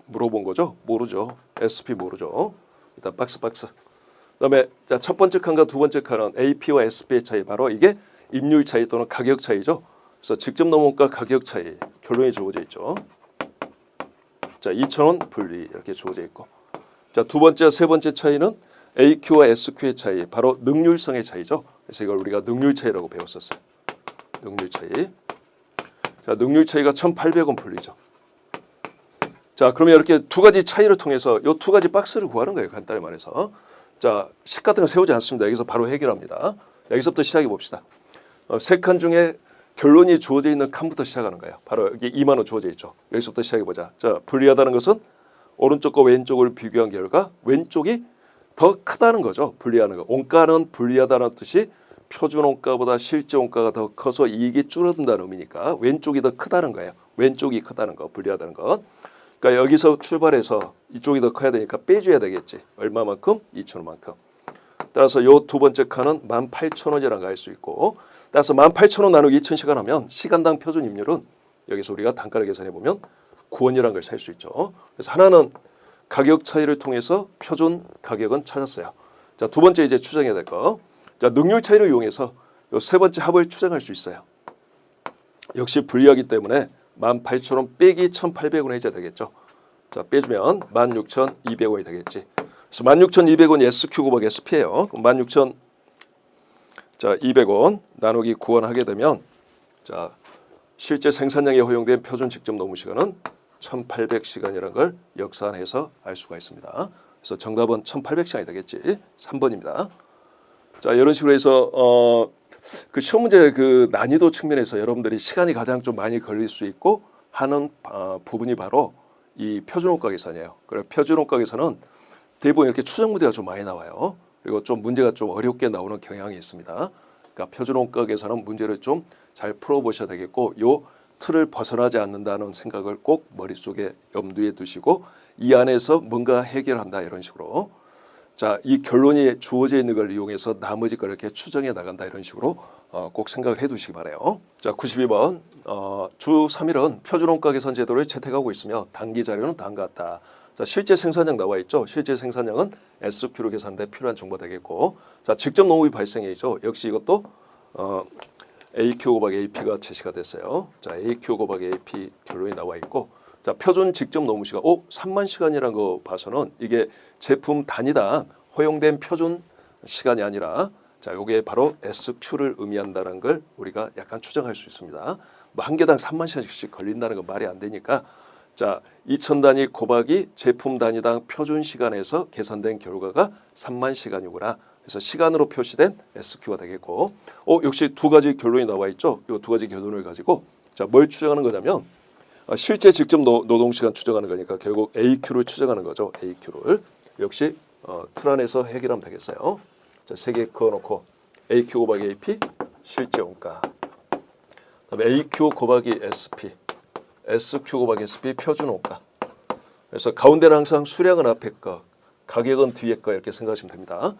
물어본 거죠. 모르죠. SP 모르죠. 일단 박스. 그다음에 자, 첫 번째 칸과 두 번째 칸은 AP와 SP의 차이, 바로 이게 임률 차이 또는 가격 차이죠. 그래서 직접 노무원가 가격 차이 결론이 주어져 있죠. 자, 2,000원 분리 이렇게 주어져 있고, 자, 두 번째, 세 번째 차이는 AQ와 SQ의 차이, 바로 능률성의 차이죠. 그래서 이걸 우리가 능률 차이라고 배웠었어요. 능률 차이. 자, 능률 차이가 1,800원 분리죠. 자, 그러면 이렇게 두 가지 차이를 통해서 이 두 가지 박스를 구하는 거예요. 간단히 말해서. 자, 식 같은 거 세우지 않습니다. 여기서 바로 해결합니다. 여기서부터 시작해 봅시다. 세 칸 중에 결론이 주어져 있는 칸부터 시작하는 거예요. 바로 여기 2만 원 주어져 있죠. 여기서부터 시작해 보자. 자, 분리하다는 것은 오른쪽과 왼쪽을 비교한 결과 왼쪽이 더 크다는 거죠. 분리하는 거. 원가는 분리하다는 뜻이 표준 원가보다 실제 원가가 더 커서 이익이 줄어든다는 의미니까 왼쪽이 더 크다는 거예요. 왼쪽이 크다는 거, 분리하다는 것. 그러니까 여기서 출발해서 이쪽이 더 커야 되니까 빼줘야 되겠지. 얼마만큼? 2,000원만큼. 따라서 요 두 번째 칸은 18,000원이라고 할 수 있고, 따라서 18,000원 나누기 2,000시간 하면 시간당 표준 임률은 여기서 우리가 단가를 계산해 보면 9원이라는 걸 살 수 있죠. 그래서 하나는 가격 차이를 통해서 표준 가격은 찾았어요. 자, 두 번째 이제 추정해야 될 거. 자, 능률 차이를 이용해서 요 세 번째 합을 추정할 수 있어요. 역시 분리하기 때문에 18,000원 빼기 1,800원 해줘야 되겠죠. 자, 빼주면 16,200원이 되겠지. 그래서 16,200원 SQ 곱하기 SP예요. 그럼 16,200원 나누기 9원 하게 되면, 자, 실제 생산량에 허용된 표준 직접 노무 시간은 1,800시간이라는 걸 역산해서 알 수가 있습니다. 그래서 정답은 1,800시간이 되겠지. 3번입니다. 자, 이런 식으로 해서 그 시험 문제 그 난이도 측면에서 여러분들이 시간이 가장 좀 많이 걸릴 수 있고 하는 부분이 바로 이 표준원가 계산이에요. 그래, 표준원가 계산은 대부분 이렇게 추정 문제가 좀 많이 나와요. 그리고 좀 문제가 좀 어렵게 나오는 경향이 있습니다. 그러니까 표준원가 계산은 문제를 좀 잘 풀어보셔야 되겠고, 요 틀을 벗어나지 않는다는 생각을 꼭 머릿속에 염두에 두시고 이 안에서 뭔가 해결한다 이런 식으로, 자, 이 결론이 주어져 있는 걸 이용해서 나머지 걸 이렇게 추정해 나간다 이런 식으로 꼭 생각을 해 두시기 바라요. 자, 92번 주 3일은 표준원가 계산 제도를 채택하고 있으며 단기 자료는 다음과 같다. 자, 실제 생산량 나와 있죠. 실제 생산량은 SQ로 계산돼 필요한 정보가 되겠고, 자, 직접 노무비 발생이죠. 역시 이것도 AQ 곱하기 AP가 제시가 됐어요. 자, AQ 곱하기 AP 결론이 나와 있고, 자, 표준 직접 노무 시간 3만 시간이라는 거 봐서는 이게 제품 단위당 허용된 표준 시간이 아니라, 자, 요게 바로 SQ를 의미한다는 걸 우리가 약간 추정할 수 있습니다. 뭐 한 개당 3만 시간씩 걸린다는 건 말이 안 되니까, 자, 2,000단위 곱하기 제품 단위당 표준 시간에서 계산된 결과가 3만 시간이구나. 그래서 시간으로 표시된 SQ가 되겠고, 역시 두 가지 결론이 나와 있죠. 이 두 가지 결론을 가지고, 자, 뭘 추정하는 거냐면 실제 직접 노동시간 추정하는 거니까 결국 AQ를 추정하는 거죠. AQ를. 역시 틀 안에서 해결하면 되겠어요. 자, 세 개 그어놓고 AQ 곱하기 AP 실제 원가, 그다음에 AQ 곱하기 SP, SQ 곱하기 SP 표준 원가. 그래서 가운데는 항상 수량은 앞에 거, 가격은 뒤에 거 이렇게 생각하시면 됩니다.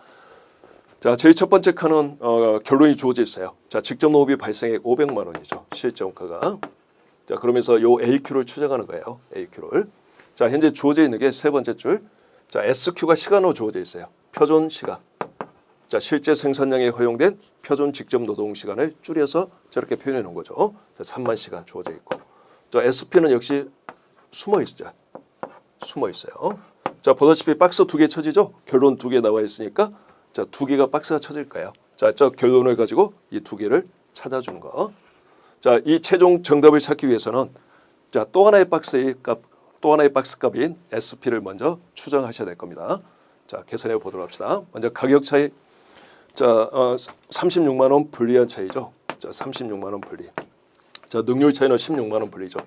자, 제일 첫 번째 칸은 결론이 주어져 있어요. 자, 직접 노후비 발생액 500만 원이죠. 실제 원가가. 자, 그러면서 요 AQ를 추정하는 거예요. AQ를. 자, 현재 주어져 있는 게 세 번째 줄. 자, SQ가 시간으로 주어져 있어요. 표준 시간. 자, 실제 생산량에 허용된 표준 직접 노동 시간을 줄여서 저렇게 표현해 놓은 거죠. 자, 3만 시간 주어져 있고. 자, SP는 역시 숨어 있죠. 숨어 있어요. 자, 보다시피 박스 2개 쳐지죠. 결론 2개 나와 있으니까 자, 2개가 박스가 쳐질 거예요. 자, 저 결론을 가지고 이 2개를 찾아주는 거. 자, 이 최종 정답을 찾기 위해서는 자, 또 하나의 박스 값인 SP를 먼저 추정하셔야 될 겁니다. 자, 계산해 보도록 합시다. 먼저 가격 차이. 자, 36만 원 불리한 차이죠. 자, 36만 원 불리. 자, 능률 차이는 16만 원 불리죠.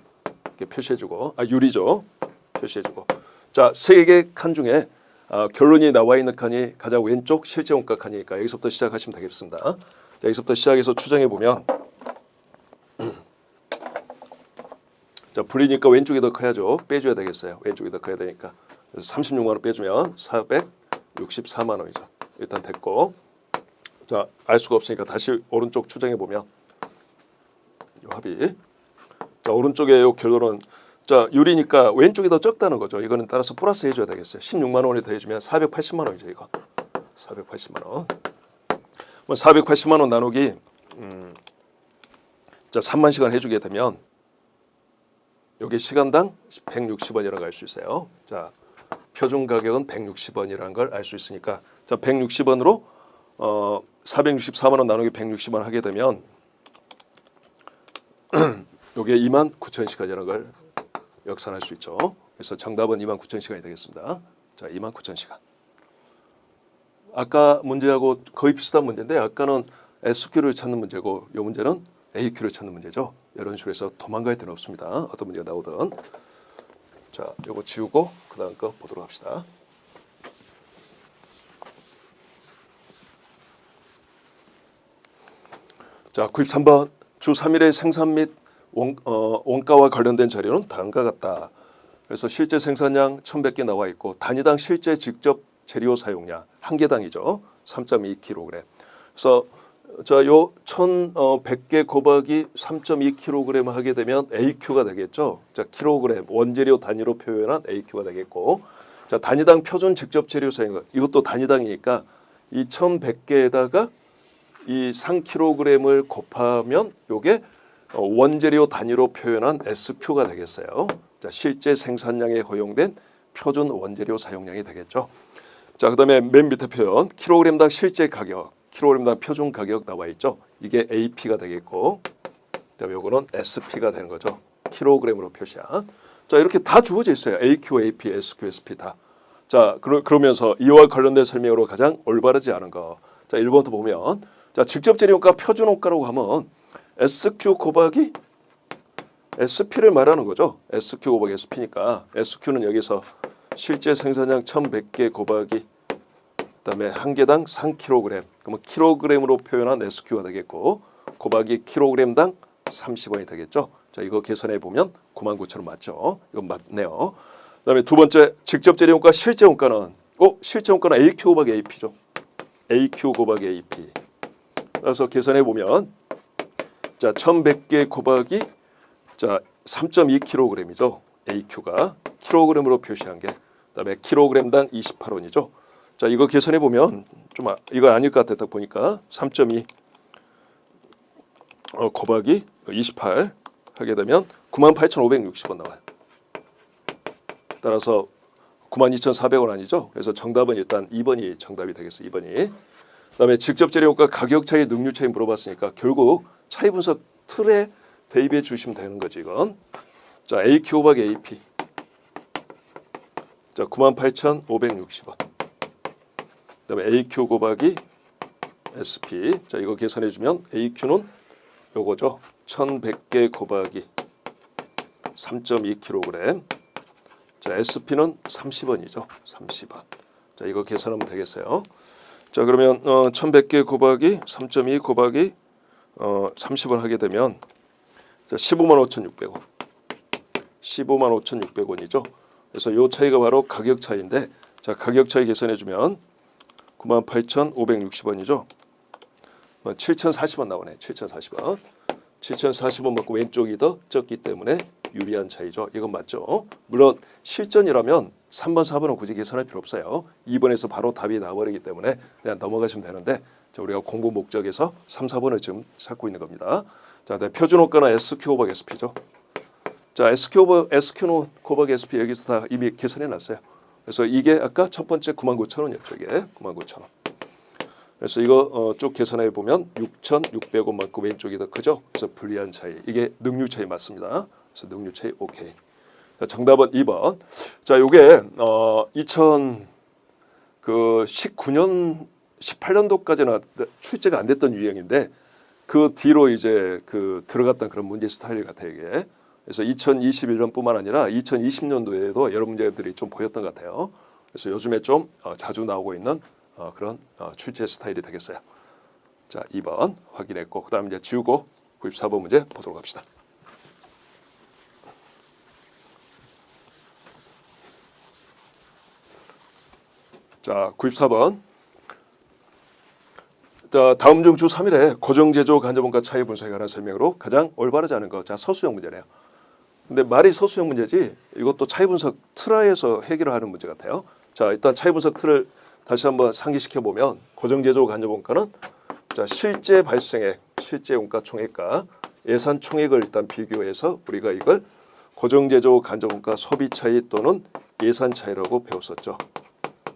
이렇게 표시해주고, 유리죠. 표시해주고. 자, 세 개 칸 중에 결론이 나와 있는 칸이 가장 왼쪽 실제 원가 칸이니까 여기서부터 시작하시면 되겠습니다. 자, 여기서부터 시작해서 추정해 보면, 자, 불리니까 왼쪽이 더 커야죠. 빼줘야 되겠어요. 왼쪽이 더 커야 되니까. 그래서 36만 원 빼주면 464만 원이죠. 일단 됐고. 자, 알 수가 없으니까 다시 오른쪽 추정해 보면 요 합이. 자, 오른쪽에 요 결론은 자, 유리니까 왼쪽이 더 적다는 거죠. 이거는 따라서 플러스 해줘야 되겠어요. 16만 원이 더해주면 480만 원이죠. 이거 480만 원. 480만 원 나누기 자, 3만 시간 해주게 되면 여기 시간당 160원이라고 알 수 있어요. 자, 표준 가격은 160원이라는 걸 알 수 있으니까 자, 160원으로 464만 원 나누기 160원 하게 되면 요게 29,000시간이라는 걸 역산할 수 있죠. 그래서 정답은 29,000시간이 되겠습니다. 자, 29,000시간. 아까 문제하고 거의 비슷한 문제인데 아까는 SQ를 찾는 문제고 이 문제는 AQ를 찾는 문제죠. 이런 식으로 해서 도망갈 데는 없습니다. 어떤 문제가 나오든. 자, 요거 지우고 그 다음 거 보도록 합시다. 자, 93번 주 3일의 생산 및 원가와 관련된 자료는 다음과 같다. 그래서 실제 생산량 1,100개 나와 있고 단위당 실제 직접 재료 사용량 한 개당이죠. 3.2kg. 그래서 자, 요 1,100개 곱하기 3.2kg 하게 되면 AQ가 되겠죠. 자, 킬로그램 원재료 단위로 표현한 AQ가 되겠고, 자, 단위당 표준 직접 재료 사용 이것도 단위당이니까 이 1,100개에다가 이 3kg을 곱하면 요게 원재료 단위로 표현한 SQ가 되겠어요. 자, 실제 생산량에 허용된 표준 원재료 사용량이 되겠죠. 자, 그다음에 맨 밑에 표현 킬로그램당 실제 가격, 킬로그램당 표준 가격 나와 있죠. 이게 AP가 되겠고, 그다음에 요거는 SP가 되는 거죠. 킬로그램으로 표시한. 자, 이렇게 다 주어져 있어요. AQ, AP, SQ, SP 다. 자, 그러면서 이와 관련된 설명으로 가장 올바르지 않은 거. 자, 1번부터 보면 자, 직접 재료가 표준 원가라고 하면 SQ 곱하기 SP를 말하는 거죠. SQ 곱하기 SP니까 SQ는 여기서 실제 생산량 1,100개 곱하기 그다음에 한 개당 3kg. 그러면 킬로그램으로 표현한 SQ가 되겠고 곱하기 킬로그램당 30원이 되겠죠. 자, 이거 계산해 보면 99,000원 맞죠? 이건 맞네요. 그다음에 두 번째 직접 재료 원가 실제 원가는 실제 원가는 AQ 곱하기 AP죠. AQ 곱하기 AP. 그래서 계산해 보면 자, 1,100개 곱하기 자, 3.2kg이죠. AQ가 킬로그램으로 표시한 게. 그다음에 킬로그램당 28원이죠. 자, 이거 계산해 보면 좀 이거 아닐 것 같았다 보니까 3.2 곱하기 28 하게 되면 98,560원 나와요. 따라서 92,400원 아니죠. 그래서 정답은 일단 2번이 정답이 되겠어요. 2번이. 그다음에 직접 재료가 가격 차이, 능률 차이 물어봤으니까 결국 차이 분석 틀에 대입해 주시면 되는 거지 이건. 자, AQ 곱하기 AP. 자, 98,560원. 그다음에 AQ 곱하기 SP. 자, 이거 계산해 주면 AQ는 요거죠. 1,100개 곱하기 3.2kg. 자, SP는 30원이죠. 30원. 자, 이거 계산하면 되겠어요. 자, 그러면 1,100개 곱하기 3.2 곱하기 30원 하게 되면 자, 155,600원. 155,600원이죠. 그래서 요 차이가 바로 가격 차이인데 자, 가격 차이 계산해 주면 98,560원이죠. 7,040원 나오네. 7,040원. 7,040원 맞고 왼쪽이 더 적기 때문에 유리한 차이죠. 이건 맞죠. 물론 실전이라면 3번, 4번은 굳이 계산할 필요 없어요. 2번에서 바로 답이 나와버리기 때문에 그냥 넘어가시면 되는데 자, 우리가 공부 목적에서 3, 4번을 지금 찾고 있는 겁니다. 자, 표준 호가나 SQ 곱하기 SP죠. 자, SQ는 곱하기 SP 여기서 다 이미 계산해 놨어요. 그래서 이게 아까 첫 번째 99,000원이었죠. 이게 99,000원. 그래서 이거 쭉 계산해 보면 6,600원 맞고 왼쪽이 더 크죠. 그래서 불리한 차이. 이게 능률 차이 맞습니다. 그래서 능률 차이 오케이. 자, 정답은 2번. 자, 요게 2019년 18년도까지는 출제가 안 됐던 유형인데 그 뒤로 이제 들어갔던 그런 문제 스타일 같아요, 이게. 그래서 2021년뿐만 아니라 2020년도에도 여러 문제들이 좀 보였던 것 같아요. 그래서 요즘에 좀 자주 나오고 있는 그런 출제 스타일이 되겠어요. 자, 2번 확인했고 그다음 이제 지우고 94번 문제 보도록 합시다. 자, 94번. 자, 다음 중 주 3일에 고정제조 간접원가 차이 분석에 관한 설명으로 가장 올바르지 않은 거. 자, 서술형 문제네요. 근데 말이 서술형 문제지 이것도 차이 분석 틀하에서 해결하는 문제 같아요. 자, 일단 차이 분석 틀을 다시 한번 상기시켜 보면 고정제조 간접원가는 자, 실제 발생액, 실제 원가 총액과 예산 총액을 일단 비교해서 우리가 이걸 고정제조 간접원가 소비 차이 또는 예산 차이라고 배웠었죠.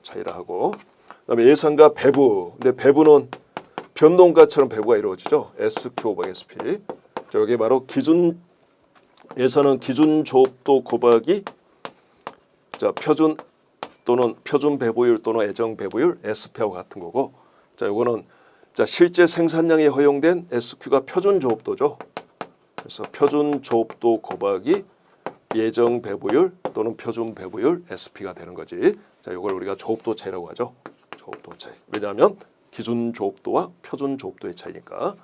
차이라 하고 그다음에 예산과 배부. 근데 배부는 변동가처럼 배부가 이루어지죠. SQ 곱하기 SP. 자, 여기 바로 기준 예산은 기준 조업도 곱하기 자, 표준 또는 표준 배부율 또는 애정 배부율 SP하고 같은 거고. 자, 요거는 자, 실제 생산량에 허용된 SQ가 표준 조업도죠. 그래서 표준 조업도 곱하기 예정 배부율 또는 표준 배부율 SP가 되는 거지. 자, 이걸 우리가 조업도 차이라고 하죠. 조업도 차이. 왜냐하면 기준 조업도와 표준 조업도의 차이니까.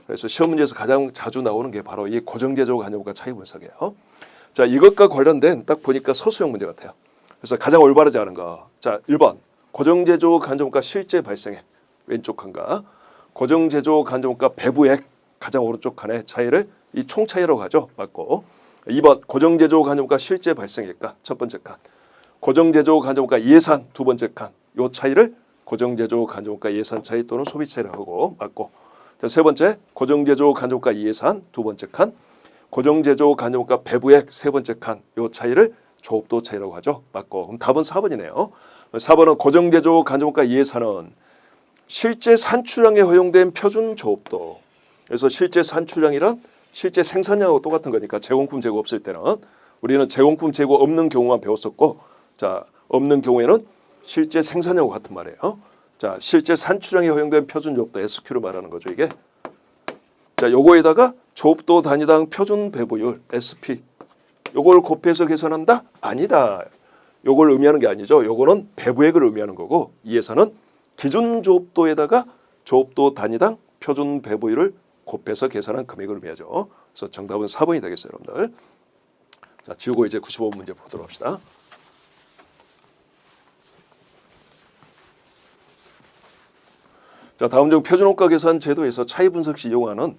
그래서 시험 문제에서 가장 자주 나오는 게 바로 이 고정제조 간접원가 차이 분석이에요. 자, 이것과 관련된 딱 보니까 서술형 문제 같아요. 그래서 가장 올바르지 않은 거. 자, 1번 고정제조 간접원가 실제 발생액 왼쪽 칸과 고정제조 간접원가 배부액 가장 오른쪽 칸의 차이를 이 총 차이라고 하죠. 맞고. 2번 고정제조 간접원가 실제 발생액과 첫 번째 칸, 고정제조 간접원가 예산 두 번째 칸, 요 차이를 고정제조 간접원가 예산 차이 또는 소비 차이라고 하고 맞고. 자, 세 번째 고정제조 간접원가 예산 두 번째 칸, 고정제조 간접원가 배부액 세 번째 칸, 요 차이를 조업도 차이라고 하죠. 맞고. 그럼 답은 4번이네요. 4번은 고정제조 간접원가 예산은 실제 산출량에 허용된 표준 조업도. 그래서 실제 산출량이란 실제 생산량하고 똑같은 거니까 제공품 재고 없을 때는 우리는 제공품 재고 없는 경우만 배웠었고, 자, 없는 경우에는 실제 생산량과 같은 말이에요. 자, 실제 산출량에 허용된 표준 조업도 SQ를 말하는 거죠, 이게. 자, 요거에다가 조업도 단위당 표준 배부율 SP. 요걸 곱해서 계산한다? 아니다. 요걸 의미하는 게 아니죠. 요거는 배부액을 의미하는 거고, 이 예산은 기준 조업도에다가 조업도 단위당 표준 배부율을 곱해서 계산한 금액을 의미하죠. 그래서 정답은 4번이 되겠어요, 여러분들. 자, 지우고 이제 95번 문제 보도록 합시다. 자, 다음 중 표준원가 계산 제도에서 차이 분석 시 이용하는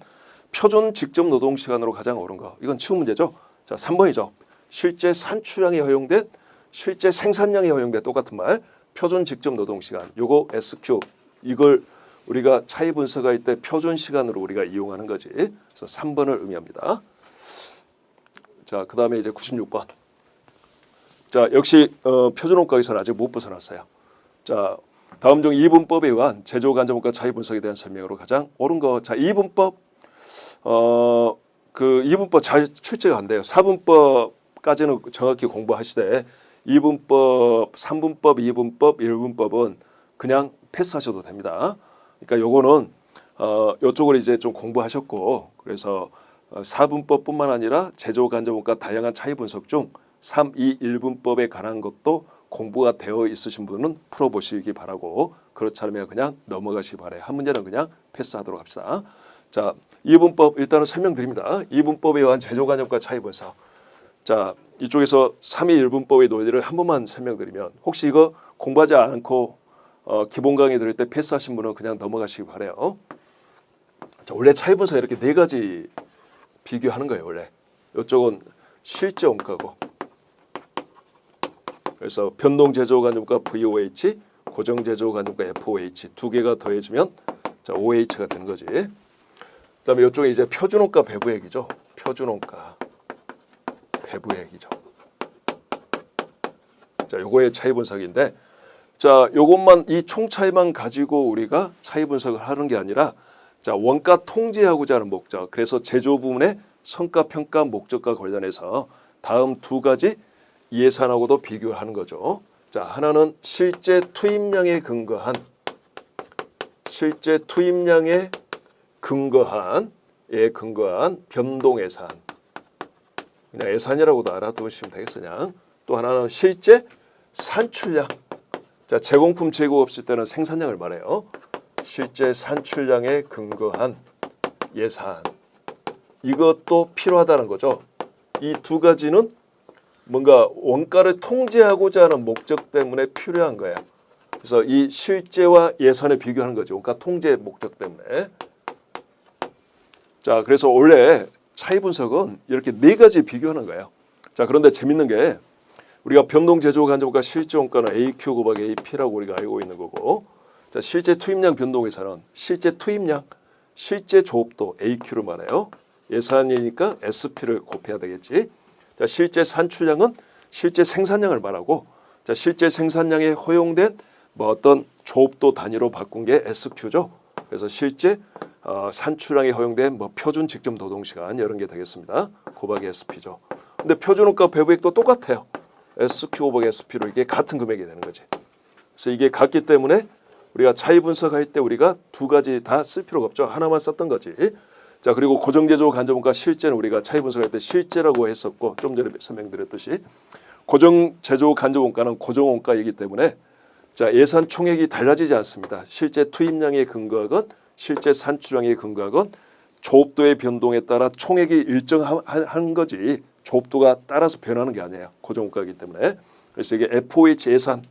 표준 직접 노동 시간으로 가장 옳은 거. 이건 치우 문제죠. 자, 3번이죠. 실제 산출량에 허용된 실제 생산량에 허용된 똑같은 말. 표준 직접 노동 시간. 요거 SQ. 이걸 우리가 차이 분석할 때 표준 시간으로 우리가 이용하는 거지. 그래서 3번을 의미합니다. 자, 그다음에 이제 96번. 자, 역시 표준원가 계산 아직 못 벗어났어요. 자, 다음 중 이분법에 의한 제조 간접원가 차이 분석에 대한 설명으로 가장 옳은 거. 자, 이분법 그 이분법 잘 출제가 안 돼요. 4분법까지는 정확히 공부하시되 2분법, 3분법, 2분법, 1분법은 그냥 패스하셔도 됩니다. 그러니까 요거는 요쪽을 이제 좀 공부하셨고, 그래서 4분법뿐만 아니라 제조 간접원가 다양한 차이 분석 중 3, 2, 1분법에 관한 것도 공부가 되어 있으신 분은 풀어보시기 바라고, 그렇지 않으면 그냥 넘어가시기 바라요. 한 문제는 그냥 패스하도록 합시다. 자, 2분법 일단은 설명드립니다. 2분법에 의한 제조 간접원가 차이 분석. 자, 이쪽에서 3, 2, 1분법의 논리를 한 번만 설명드리면, 혹시 이거 공부하지 않고 기본 강의 들을 때 패스하신 분은 그냥 넘어가시기 바래요. 자, 원래 차이 분석 이렇게 네 가지 비교하는 거예요. 원래 이쪽은 실제 원가고, 그래서 변동 제조 간접원가 VOH, 고정 제조 간접원가 FOH 두 개가 더해지면 자 OH가 되는 거지. 그다음에 이쪽에 이제 표준원가 배부액이죠. 표준원가 배부액이죠. 자, 요거의 차이 분석인데, 자, 요것만 이 총 차이만 가지고 우리가 차이 분석을 하는 게 아니라, 자, 원가 통제하고자 하는 목적. 그래서 제조 부문의 성과 평가 목적과 관련해서 다음 두 가지 예산하고도 비교하는 거죠. 자, 하나는 실제 투입량에 근거한 변동 예산. 그냥 예산이라고도 알아두시면 되겠어요. 그냥. 또 하나는 실제 산출량. 자, 제공품 재고 없을 때는 생산량을 말해요. 실제 산출량에 근거한 예산. 이것도 필요하다는 거죠. 이 두 가지는 뭔가 원가를 통제하고자 하는 목적 때문에 필요한 거예요. 그래서 이 실제와 예산을 비교하는 거죠. 원가 통제 목적 때문에. 자, 그래서 원래 차이 분석은 이렇게 네 가지 비교하는 거예요. 자, 그런데 재밌는 게 우리가 변동 제조 간접원가 실제 원가는 AQ 곱하기 AP라고 우리가 알고 있는 거고, 자, 실제 투입량 변동 예산은 실제 투입량, 실제 조업도 AQ로 말해요. 예산이니까 SP를 곱해야 되겠지. 자, 실제 산출량은 실제 생산량을 말하고, 자, 실제 생산량에 허용된 뭐 어떤 조업도 단위로 바꾼 게 SQ죠. 그래서 실제 산출량에 허용된 뭐 표준 직접 노동 시간 이런 게 되겠습니다. 곱하기 SP죠. 근데 표준원가 배부액도 똑같아요. SQ 곱하기 SP로 이게 같은 금액이 되는 거지. 그래서 이게 같기 때문에 우리가 차이 분석할 때 우리가 두 가지 다 쓸 필요가 없죠. 하나만 썼던 거지. 자, 그리고 고정제조 간접원가 실제는 우리가 차이 분석할 때 실제라고 했었고, 좀 전에 설명드렸듯이 고정제조 간접원가는 고정원가이기 때문에 자, 예산 총액이 달라지지 않습니다. 실제 투입량에 근거하건 실제 산출량에 근거하건 조업도의 변동에 따라 총액이 일정한 거지, 조업도가 따라서 변하는 게 아니에요. 고정원가이기 때문에. 그래서 이게 FOH 예산,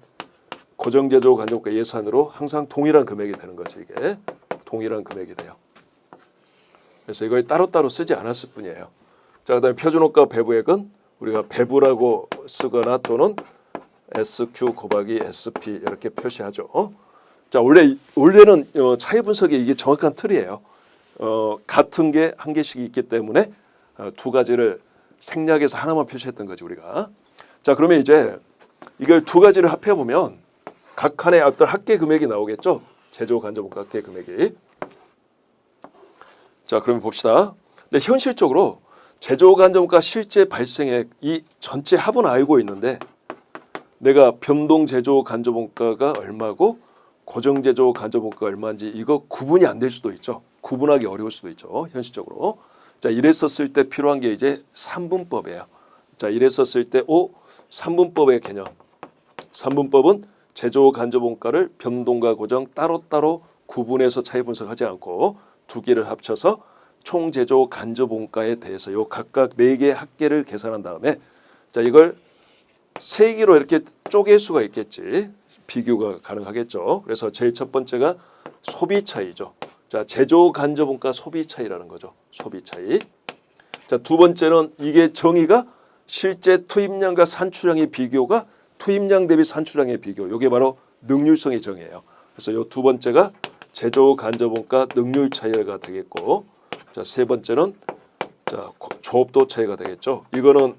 고정제조 간접원가 예산으로 항상 동일한 금액이 되는 거죠. 이게 동일한 금액이 돼요. 그래서 이걸 따로따로 쓰지 않았을 뿐이에요. 자, 그다음에 표준원가 배부액은 우리가 배부라고 쓰거나 또는 SQ 곱하기 SP 이렇게 표시하죠. 자, 원래는 차이 분석이 이게 정확한 틀이에요. 같은 게 한 개씩 있기 때문에 두 가지를 생략해서 하나만 표시했던 거지 우리가. 자, 그러면 이제 이걸 두 가지를 합해 보면 각 칸에 어떤 합계 금액이 나오겠죠. 제조 간접원가 합계 금액이. 자, 그러면 봅시다. 근데 현실적으로 제조 간접원가 실제 발생액 이 전체 합은 알고 있는데, 내가 변동 제조 간접원가가 얼마고 고정 제조 간접원가가 얼마인지 이거 구분이 안 될 수도 있죠. 구분하기 어려울 수도 있죠. 현실적으로. 자, 이랬었을 때 필요한 게 이제 3분법이에요. 자, 이랬었을 때 3분법의 개념. 3분법은 제조 간접원가를 변동과 고정 따로따로 구분해서 차이 분석하지 않고 두 개를 합쳐서 총 제조 간접원가에 대해서 요 각각 4개의 합계를 계산한 다음에, 자, 이걸 3개로 이렇게 쪼갤 수가 있겠지. 비교가 가능하겠죠. 그래서 제일 첫 번째가 소비 차이죠. 자, 제조 간접원가 소비 차이라는 거죠. 소비 차이. 자, 두 번째는 이게 정의가 실제 투입량과 산출량의 비교가 투입량 대비 산출량의 비교. 이게 바로 능률성의 정의예요. 그래서 요 두 번째가 제조 간접원가 능률 차이가 되겠고, 자, 세 번째는 자, 조업도 차이가 되겠죠. 이거는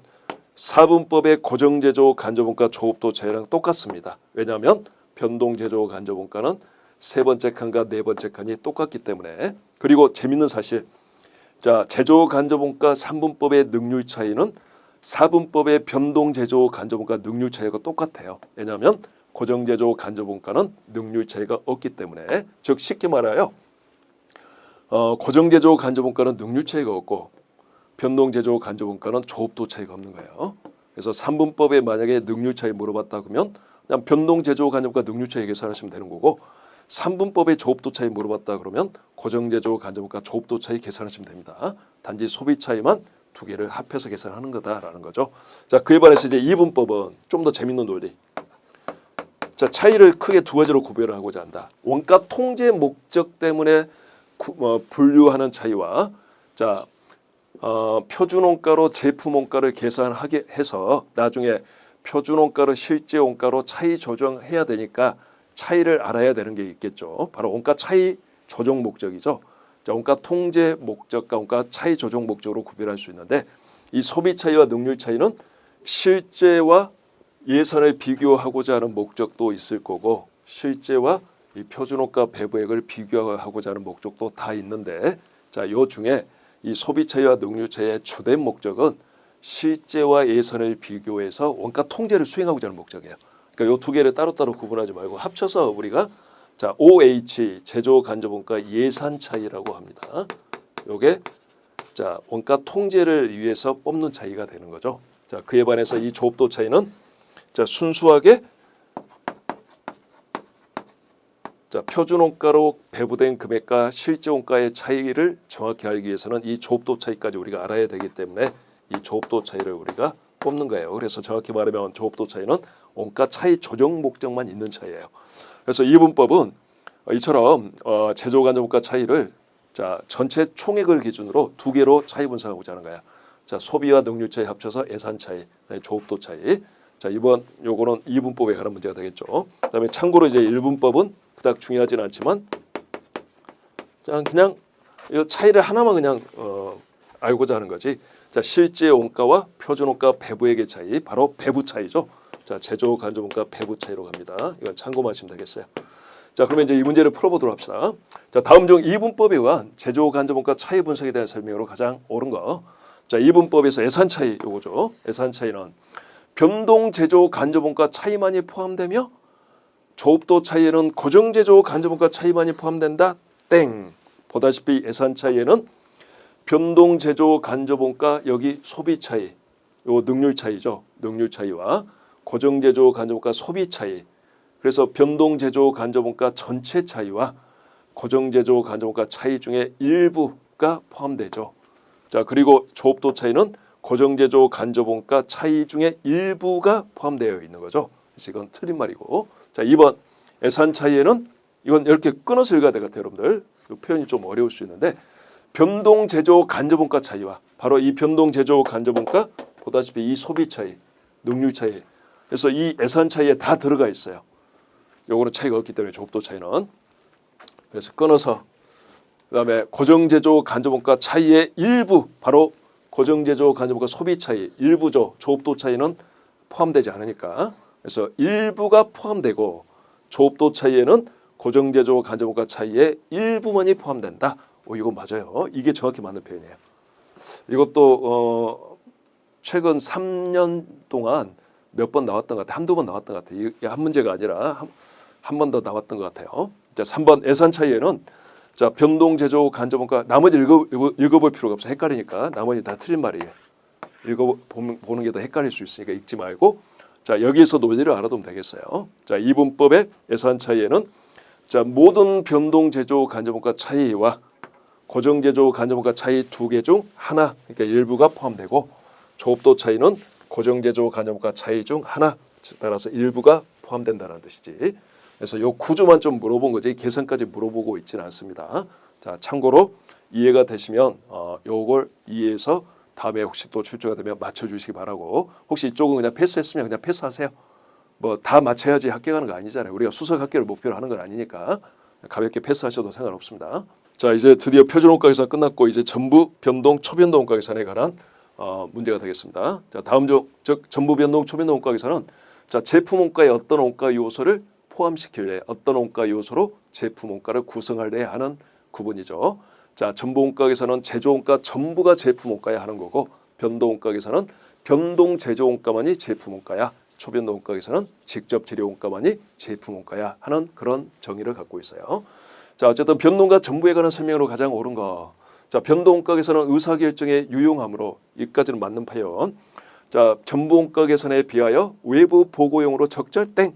4분법의 고정제조 간접원가 조업도 차이랑 똑같습니다. 왜냐하면 변동제조 간접원가는 세 번째 칸과 네 번째 칸이 똑같기 때문에. 그리고 재밌는 사실, 자, 제조 간접원가 3분법의 능률 차이는 4분법의 변동제조 간접원가 능률 차이가 똑같아요. 왜냐하면 고정제조 간접원가는 능률 차이가 없기 때문에. 즉 쉽게 말하여 고정제조 간접원가는 능률 차이가 없고 변동제조 간접원가는 조업도 차이가 없는 거예요. 그래서 3분법에 만약에 능률 차이 물어봤다 그러면 그냥 변동제조 간접원가 능률 차이 계산하시면 되는 거고, 3분법의 조업도 차이 물어봤다 그러면 고정제조 간접원가 조업도 차이 계산하시면 됩니다. 단지 소비 차이만 두 개를 합해서 계산하는 거다라는 거죠. 자, 그에 반해서 이제 2분법은 좀 더 재밌는 논리. 자, 자, 차이를 크게 두 가지로 구별을 하고자 한다. 원가 통제 목적 때문에 분류하는 차이와 자, 표준 원가로 제품 원가를 계산하게 해서 나중에 표준 원가로 실제 원가로 차이 조정해야 되니까 차이를 알아야 되는 게 있겠죠. 바로 원가 차이 조정 목적이죠. 자, 원가 통제 목적과 원가 차이 조정 목적으로 구별할 수 있는데 이 소비 차이와 능률 차이는 실제와 예산을 비교하고자 하는 목적도 있을 거고 실제와 이 표준원가 배부액을 비교하고자 하는 목적도 다 있는데 자, 요 중에 이 소비 차이와 능률 차이의 주된 목적은 실제와 예산을 비교해서 원가 통제를 수행하고자 하는 목적이에요. 그러니까 요 두 개를 따로따로 구분하지 말고 합쳐서 우리가 자, OH 제조 간접 원가 예산 차이라고 합니다. 요게 자, 원가 통제를 위해서 뽑는 차이가 되는 거죠. 자, 그에 반해서 이 조업도 차이는 자, 순수하게 자, 표준 원가로 배부된 금액과 실제 원가의 차이를 정확히 알기 위해서는 이 조업도 차이까지 우리가 알아야 되기 때문에 이 조업도 차이를 우리가 뽑는 거예요. 그래서 정확히 말하면 조업도 차이는 원가 차이 조정 목적만 있는 차이예요. 그래서 이 문법은 이처럼 제조 간접 원가 차이를 자, 전체 총액을 기준으로 두 개로 차이 분석하고자 하는 거야. 자, 소비와 능률 차이 합쳐서 예산 차이, 조업도 차이. 자, 이번 요거는 2분법에 관한 문제가 되겠죠. 그다음에 참고로 이제 1분법은 그닥 중요하진 않지만 그냥 이 차이를 하나만 그냥 알고자 하는 거지. 자, 실제 원가와 표준 원가 배부액의 차이, 바로 배부 차이죠. 자, 제조 간접 원가 배부 차이로 갑니다. 이건 참고하시면 되겠어요. 자, 그러면 이제 이 문제를 풀어보도록 합시다. 자, 다음 중 2분법에 의한 제조 간접 원가 차이 분석에 대한 설명으로 가장 옳은 거. 자, 2분법에서 예산 차이 요거죠. 예산 차이는 변동 제조 간접 원가 차이만이 포함되며 조업도 차이에는 고정 제조 간접 원가 차이만이 포함된다. 땡. 보다시피 예산 차이에는 변동 제조 간접 원가 여기 소비 차이, 요 능률 차이죠. 능률 차이와 고정 제조 간접 원가 소비 차이. 그래서 변동 제조 간접 원가 전체 차이와 고정 제조 간접 원가 차이 중에 일부가 포함되죠. 자, 그리고 조업도 차이는 고정 제조 간접 원가 차이 중에 일부가 포함되어 있는 거죠. 그래서 이건 틀린 말이고. 자, 2번 예산 차이에는 이건 이렇게 끊어서 읽어야 될 것 같아요, 여러분들. 이 표현이 좀 어려울 수 있는데 변동 제조 간접 원가 차이와 바로 이 변동 제조 간접 원가 보다시피 이 소비 차이, 능률 차이. 그래서 이 예산 차이에 다 들어가 있어요. 요거는 차이가 없기 때문에 조업도 차이는. 그래서 끊어서 그다음에 고정 제조 간접 원가 차이의 일부 바로 고정 제조 간접 원가 소비 차이 일부죠. 조업도 차이는 포함되지 않으니까. 그래서 일부가 포함되고 조업도 차이에는 고정 제조 간접 원가 차이의 일부만이 포함된다. 이거 맞아요. 이게 정확히 맞는 표현이에요. 이것도 최근 3년 동안 몇 번 나왔던 것 같아요. 한두 번 나왔던 것 같아요. 이게 한 문제가 아니라 한 번 더 나왔던 것 같아요. 자, 3번 예산 차이에는 자, 변동 제조 간접 원가 나머지 읽어볼 필요가 없어. 헷갈리니까 나머지 다 틀린 말이에요. 읽어보는 게 더 헷갈릴 수 있으니까 읽지 말고 자, 여기에서 논리를 알아두면 되겠어요. 자, 이분법의 예산 차이에는 자, 모든 변동 제조 간접 원가 차이와 고정 제조 간접 원가 차이 두 개 중 하나, 그러니까 일부가 포함되고 조업도 차이는 고정 제조 간접 원가 차이 중 하나, 따라서 일부가 포함된다는 뜻이지. 그래서 요 구조만 좀 물어본 거지 계산까지 물어보고 있지는 않습니다. 자, 참고로 이해가 되시면 요걸 이해해서 다음에 혹시 또 출제가 되면 맞춰주시기 바라고. 혹시 이쪽은 그냥 패스했으면 그냥 패스하세요. 뭐 다 맞춰야지 합격하는 거 아니잖아요. 우리가 수석 합격을 목표로 하는 건 아니니까 가볍게 패스하셔도 상관없습니다. 자, 이제 드디어 표준 원가 계산 끝났고 이제 전부 변동 초변동 원가 계산에 관한 문제가 되겠습니다. 자, 다음 즉 전부 변동 초변동 원가 계산은 자, 제품 원가의 어떤 원가 요소를 포함시킬래 어떤 원가 요소로 제품 원가를 구성할래 하는 구분이죠. 자, 전부 원가 계산은 제조 원가 전부가 제품 원가야 하는 거고 변동 원가 계산은 변동 제조 원가만이 제품 원가야. 초변동 원가 계산은 직접 재료 원가만이 제품 원가야 하는 그런 정의를 갖고 있어요. 자, 어쨌든 변동과 전부에 관한 설명으로 가장 옳은 거. 자, 변동 원가 계산은 의사결정에 유용하므로 이까지는 맞는 표현. 자, 전부 원가 계산에 비하여 외부 보고용으로 적절 땡.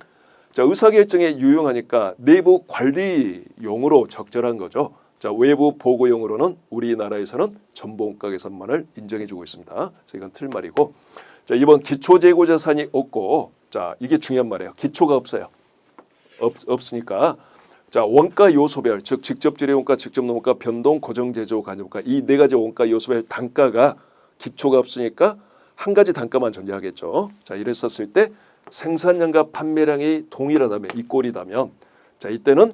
자, 의사결정에 유용하니까 내부 관리용으로 적절한 거죠. 자, 외부 보고용으로는 우리나라에서는 전부 원가 계산만을 인정해주고 있습니다. 그래서 이건 틀린 말이고. 자, 이번 기초재고자산이 없고 자, 이게 중요한 말이에요. 기초가 없어요. 없으니까 자 원가 요소별 즉 직접 재료 원가, 직접 노무가, 변동, 고정 제조 간접원가 이 네 가지 원가 요소별 단가가 기초가 없으니까 한 가지 단가만 존재하겠죠. 자 이랬었을 때 생산량과 판매량이 동일하다면 이 꼴이다면 자 이때는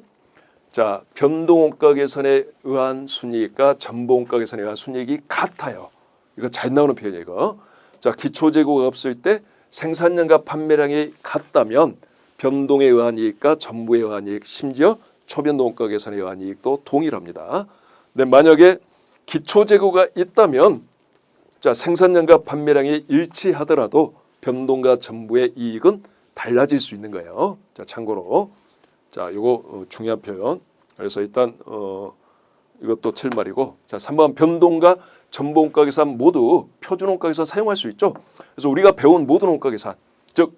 자 변동원가 계산에 의한 순이익과 전보원가 계산에 의한 순이익이 같아요. 이거 잘 나오는 표현이에요. 이거. 자 기초재고가 없을 때 생산량과 판매량이 같다면 변동에 의한 이익과 전부에 의한 이익 심지어 초변동원가 계산에 의한 이익도 동일합니다. 근데 만약에 기초재고가 있다면 자 생산량과 판매량이 일치하더라도 변동과 전부의 이익은 달라질 수 있는 거예요. 자 참고로 자 요거 중요한 표현. 그래서 일단 이것도 틀 말이고 자 3번 변동과 전보원가 계산 모두 표준원가 계산 사용할 수 있죠. 그래서 우리가 배운 모든 원가 계산 즉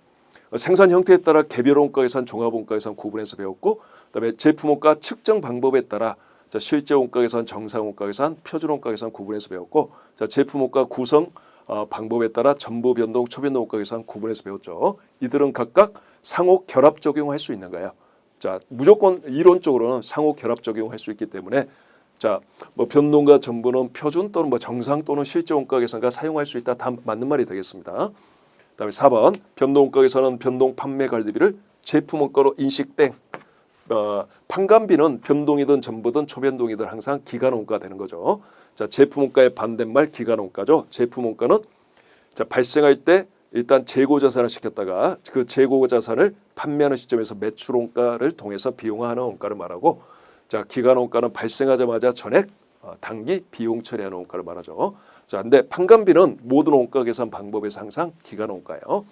생산 형태에 따라 개별 원가 계산, 종합 원가 계산 구분해서 배웠고 그다음에 제품 원가 측정 방법에 따라 자 실제 원가 계산, 정상 원가 계산, 표준 원가 계산 구분해서 배웠고 자 제품 원가 구성 방법에 따라 전부 변동, 초변동 원가 계산 구분해서 배웠죠. 이들은 각각 상호 결합 적용할 수 있는 거예요. 자 무조건 이론적으로는 상호 결합 적용할 수 있기 때문에 자 뭐 변동과 전부는 표준 또는 뭐 정상 또는 실제 원가 계산과 사용할 수 있다. 다 맞는 말이 되겠습니다. 그다음에 4번 변동 원가에서는 변동 판매 관리비를 제품 원가로 인식 땡. 판관비는 변동이든 전부든 초변동이든 항상 기간 원가 되는 거죠. 자 제품 원가의 반대말 기간 원가죠. 제품 원가는 자 발생할 때 일단 재고 자산을 시켰다가 그 재고 자산을 판매하는 시점에서 매출 원가를 통해서 비용화하는 원가를 말하고 자 기간 원가는 발생하자마자 전액 단기 비용 처리하는 원가를 말하죠. 자, 근데 판관비는 모든 원가 계산 방법에서 항상 기간 원가예요.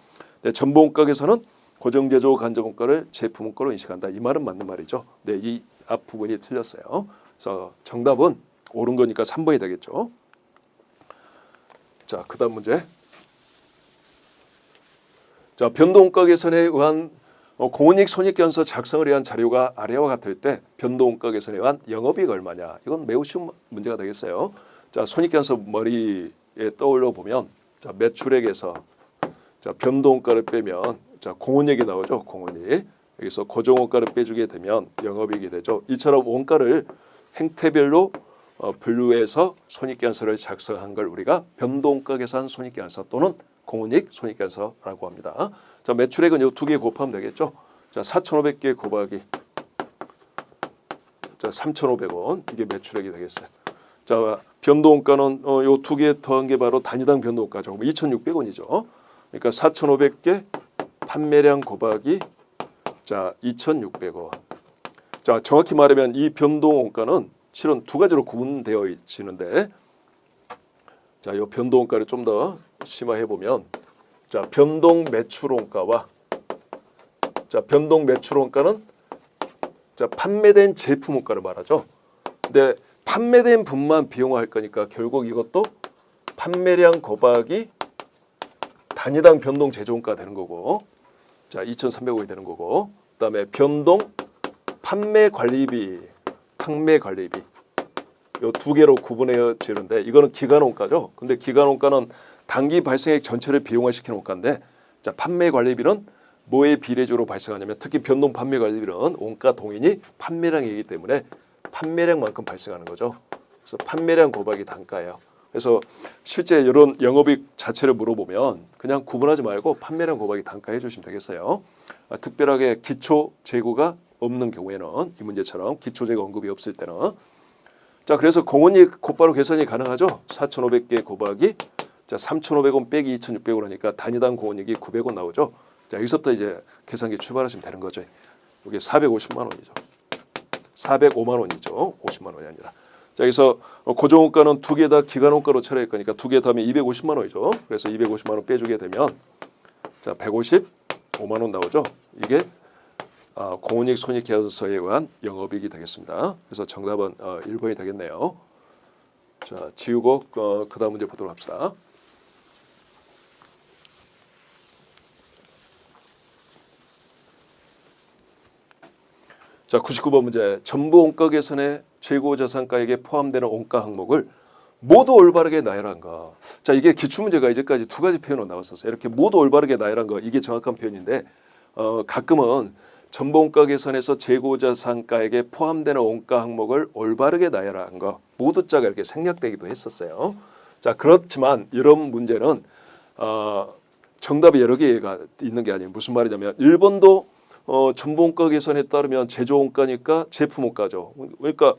근데 전보 원가 계산은 고정 제조 간접 원가를 제품 원가로 인식한다. 이 말은 맞는 말이죠. 네, 이 앞 부분이 틀렸어요. 그래서 정답은 옳은 거니까 3번이 되겠죠. 자, 그다음 문제. 자, 변동 원가 계산에 의한 공원이익 손익계산서 작성을 위한 자료가 아래와 같을 때 변동 원가 계산에 의한 영업이익 얼마냐? 이건 매우 쉬운 문제가 되겠어요. 자, 손익계산서 머리에 떠올려 보면 자, 매출액에서 자, 변동원가를 빼면 자, 공원이익이 나오죠. 공원이익. 여기서 고정원가를 빼주게 되면 영업이익이 되죠. 이처럼 원가를 행태별로 분류해서 손익계산서를 작성한 걸 우리가 변동원가 계산 손익계산서 또는 공원이익 손익계산서라고 합니다. 자, 매출액은 이 두 개 곱하면 되겠죠. 자, 4,500개 곱하기 자, 3,500원 이게 매출액이 되겠어요. 자, 변동원가는 요 두 개 더한 게 바로 단위당 변동원가죠. 2,600원이죠. 그러니까 4,500개 판매량 곱하기 자 2,600원. 자 정확히 말하면 이 변동원가는 실은 두 가지로 구분되어 있는데 자, 요 변동원가를 좀 더 심화해 보면 자 변동 매출원가와 자 변동 매출원가는 자 판매된 제품 원가를 말하죠. 근데 판매된 분만 비용화할 거니까 결국 이것도 판매량 곱하기 단위당 변동 제조원가 되는 거고 자 2,300원이 되는 거고 그다음에 변동 판매 관리비 요 두 개로 구분해지는데 이거는 기간원가죠. 근데 기간원가는 단기 발생액 전체를 비용화시키는 원가인데 자 판매 관리비는 뭐에 비례적으로 발생하냐면 특히 변동 판매 관리비는 원가 동인이 판매량이기 때문에 판매량만큼 발생하는 거죠. 그래서 판매량 곱하기 단가예요. 그래서 실제 이런 영업이익 자체를 물어보면 그냥 구분하지 말고 판매량 곱하기 단가 해주시면 되겠어요. 특별하게 기초 재고가 없는 경우에는 이 문제처럼 기초 재고 언급이 없을 때는 자 그래서 공원이익 곧바로 계산이 가능하죠. 4,500개 곱하기 자 3,500원 빼기 2,600원 하니까 단위당 공원이익이 900원 나오죠. 자 여기서부터 이제 계산기 출발하시면 되는 거죠. 이게 450만 원이죠. 405만 원이죠. 50만 원이 아니라. 자, 여기서 고정원가는 두 개 다 기간원가로 처리할 거니까 두 개 더하면 250만 원이죠. 그래서 250만 원 빼주게 되면 자 155만 원 나오죠. 이게 공원이익 손익계산서에 의한 영업이익이 되겠습니다. 그래서 정답은 1번이 되겠네요. 자 지우고 그 다음 문제 보도록 합시다. 자 99번 문제 전부 원가 계산에 재고자산가액에 포함되는 원가 항목을 모두 올바르게 나열한 거. 자 이게 기출문제가 이제까지 두 가지 표현으로 나왔었어요. 이렇게 모두 올바르게 나열한 거 이게 정확한 표현인데 가끔은 전부원가 계산에서 재고자 상가액에 포함되는 원가 항목을 올바르게 나열한 거 모두 자가 이렇게 생략되기도 했었어요. 자, 그렇지만 이런 문제는 정답이 여러 개가 있는 게 아니에요. 무슨 말이냐면 1번도 전부원가 계산에 따르면 제조원가니까 제품원가죠. 그러니까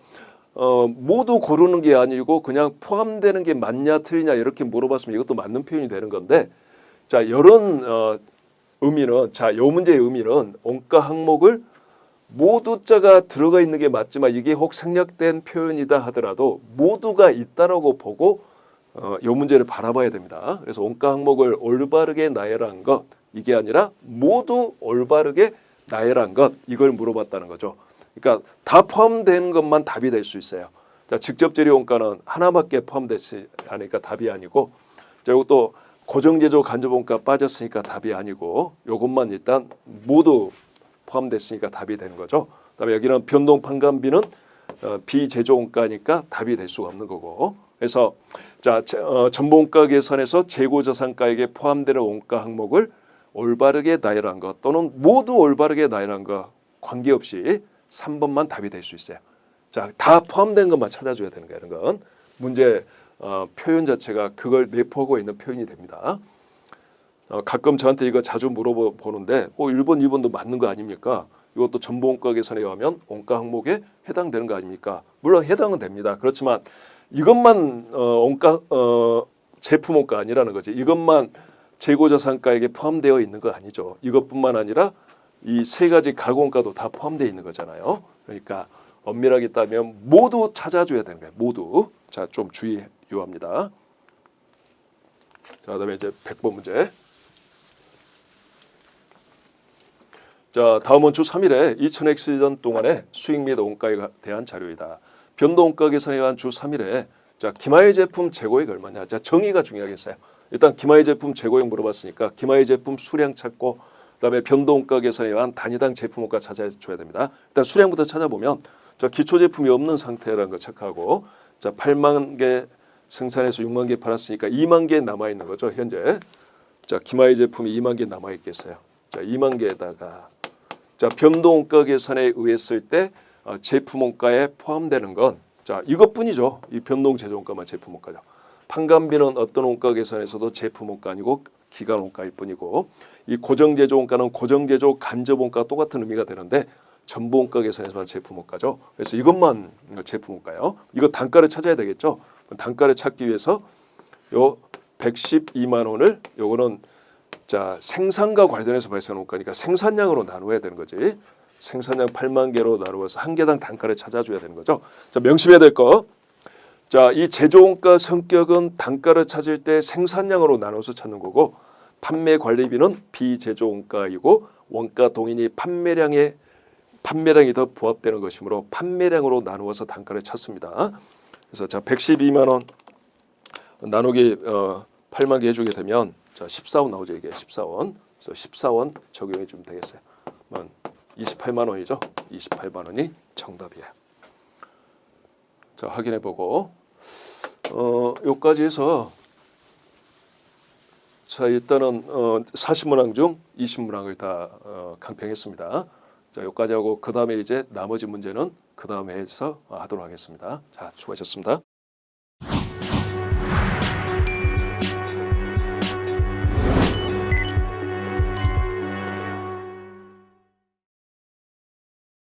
모두 고르는 게 아니고 그냥 포함되는 게 맞냐 틀리냐 이렇게 물어봤으면 이것도 맞는 표현이 되는 건데, 자, 이런 의미는, 자, 이 문제의 의미는 원가 항목을 모두 자가 들어가 있는 게 맞지만 이게 혹 생략된 표현이다 하더라도 모두가 있다라고 보고 이 문제를 바라봐야 됩니다. 그래서 원가 항목을 올바르게 나열한 것, 이게 아니라 모두 올바르게 나열한 것, 이걸 물어봤다는 거죠. 그러니까 다 포함된 것만 답이 될 수 있어요. 자, 직접 재료 원가는 하나밖에 포함되지 않으니까 답이 아니고, 자, 이것도 고정제조 간접원가 빠졌으니까 답이 아니고, 이것만 일단 모두 포함됐으니까 답이 되는 거죠. 그다음에 여기는 변동 판관비는 비제조원가니까 답이 될 수가 없는 거고. 그래서 자, 전부원가 계산에서 재고자산가액에 포함되는 원가 항목을 올바르게 나열한 것 또는 모두 올바르게 나열한 것 관계없이 3번만 답이 될 수 있어요. 자, 다 포함된 것만 찾아줘야 되는 거예요. 이런 건 문제 표현 자체가 그걸 내포하고 있는 표현이 됩니다. 가끔 저한테 이거 자주 물어보는데 1번, 2번도 맞는 거 아닙니까? 이것도 전부원가 계산에 의하면 원가 항목에 해당되는 거 아닙니까? 물론 해당은 됩니다. 그렇지만 이것만 원가 제품 원가 아니라는 거지. 이것만 재고자산가액에 포함되어 있는 거 아니죠. 이것뿐만 아니라 이 세 가지 가공가도 다 포함되어 있는 거잖아요. 그러니까 엄밀하게 따면 모두 찾아줘야 되는 거예요. 모두. 자, 좀 주의 요합니다. 자, 그다음에 이제 100번 문제. 자, 다음은 주 3일에 2000X년 동안의 수익 및 원가에 대한 자료이다. 변동원가 계산에 의한 주 3일에 자, 김하의 제품 재고액 얼마냐? 자, 정의가 중요하겠어요. 일단 김하의 제품 재고액 물어봤으니까 김하의 제품 수량 찾고, 그다음에 변동원가 계산에 의한 단위당 제품원가 찾아줘야 됩니다. 일단 수량부터 찾아보면, 자, 기초 제품이 없는 상태라는 거 체크하고, 자, 8만 개 생산해서 6만 개 팔았으니까 2만 개 남아 있는 거죠, 현재. 자, 김하의 제품이 2만 개 남아 있겠어요. 자, 2만 개에다가 자, 변동원가 계산에 의했을 때 제품원가에 포함되는 건, 자, 이것뿐이죠. 이 변동 제조원가만 제품원가죠. 판관비는 어떤 원가 계산에서도 제품원가 아니고 기간원가일 뿐이고, 이 고정제조원가는 고정제조 간접원가 똑같은 의미가 되는데 전부원가 계산에서만 제품원가죠. 그래서 이것만 제품원가예요. 이거 단가를 찾아야 되겠죠. 단가를 찾기 위해서 요 112만 원을 요거는 자, 생산과 관련해서 발생한 원가니까 생산량으로 나누어야 되는 거지. 생산량 8만 개로 나누어서 한 개당 단가를 찾아줘야 되는 거죠. 자, 명심해야 될 거. 자, 이 제조원가 성격은 단가를 찾을 때 생산량으로 나눠서 찾는 거고, 판매 관리비는 비제조원가이고 원가 동인이 판매량이 더 부합되는 것이므로 판매량으로 나누어서 단가를 찾습니다. 그래서 자, 112만 원 나누기 8만 개 해주게 되면 자, 14원 나오죠. 이게 14원. 그래서 14원 적용해 주면 되겠어요. 28만 원이죠. 28만 원이 정답이에요. 자, 확인해 보고 여기까지 해서 자, 일단은 40문항 중 20문항을 다 강평했습니다. 자, 여기까지 하고 그 다음에 이제 나머지 문제는 그 다음에 해서 하도록 하겠습니다. 자, 수고하셨습니다.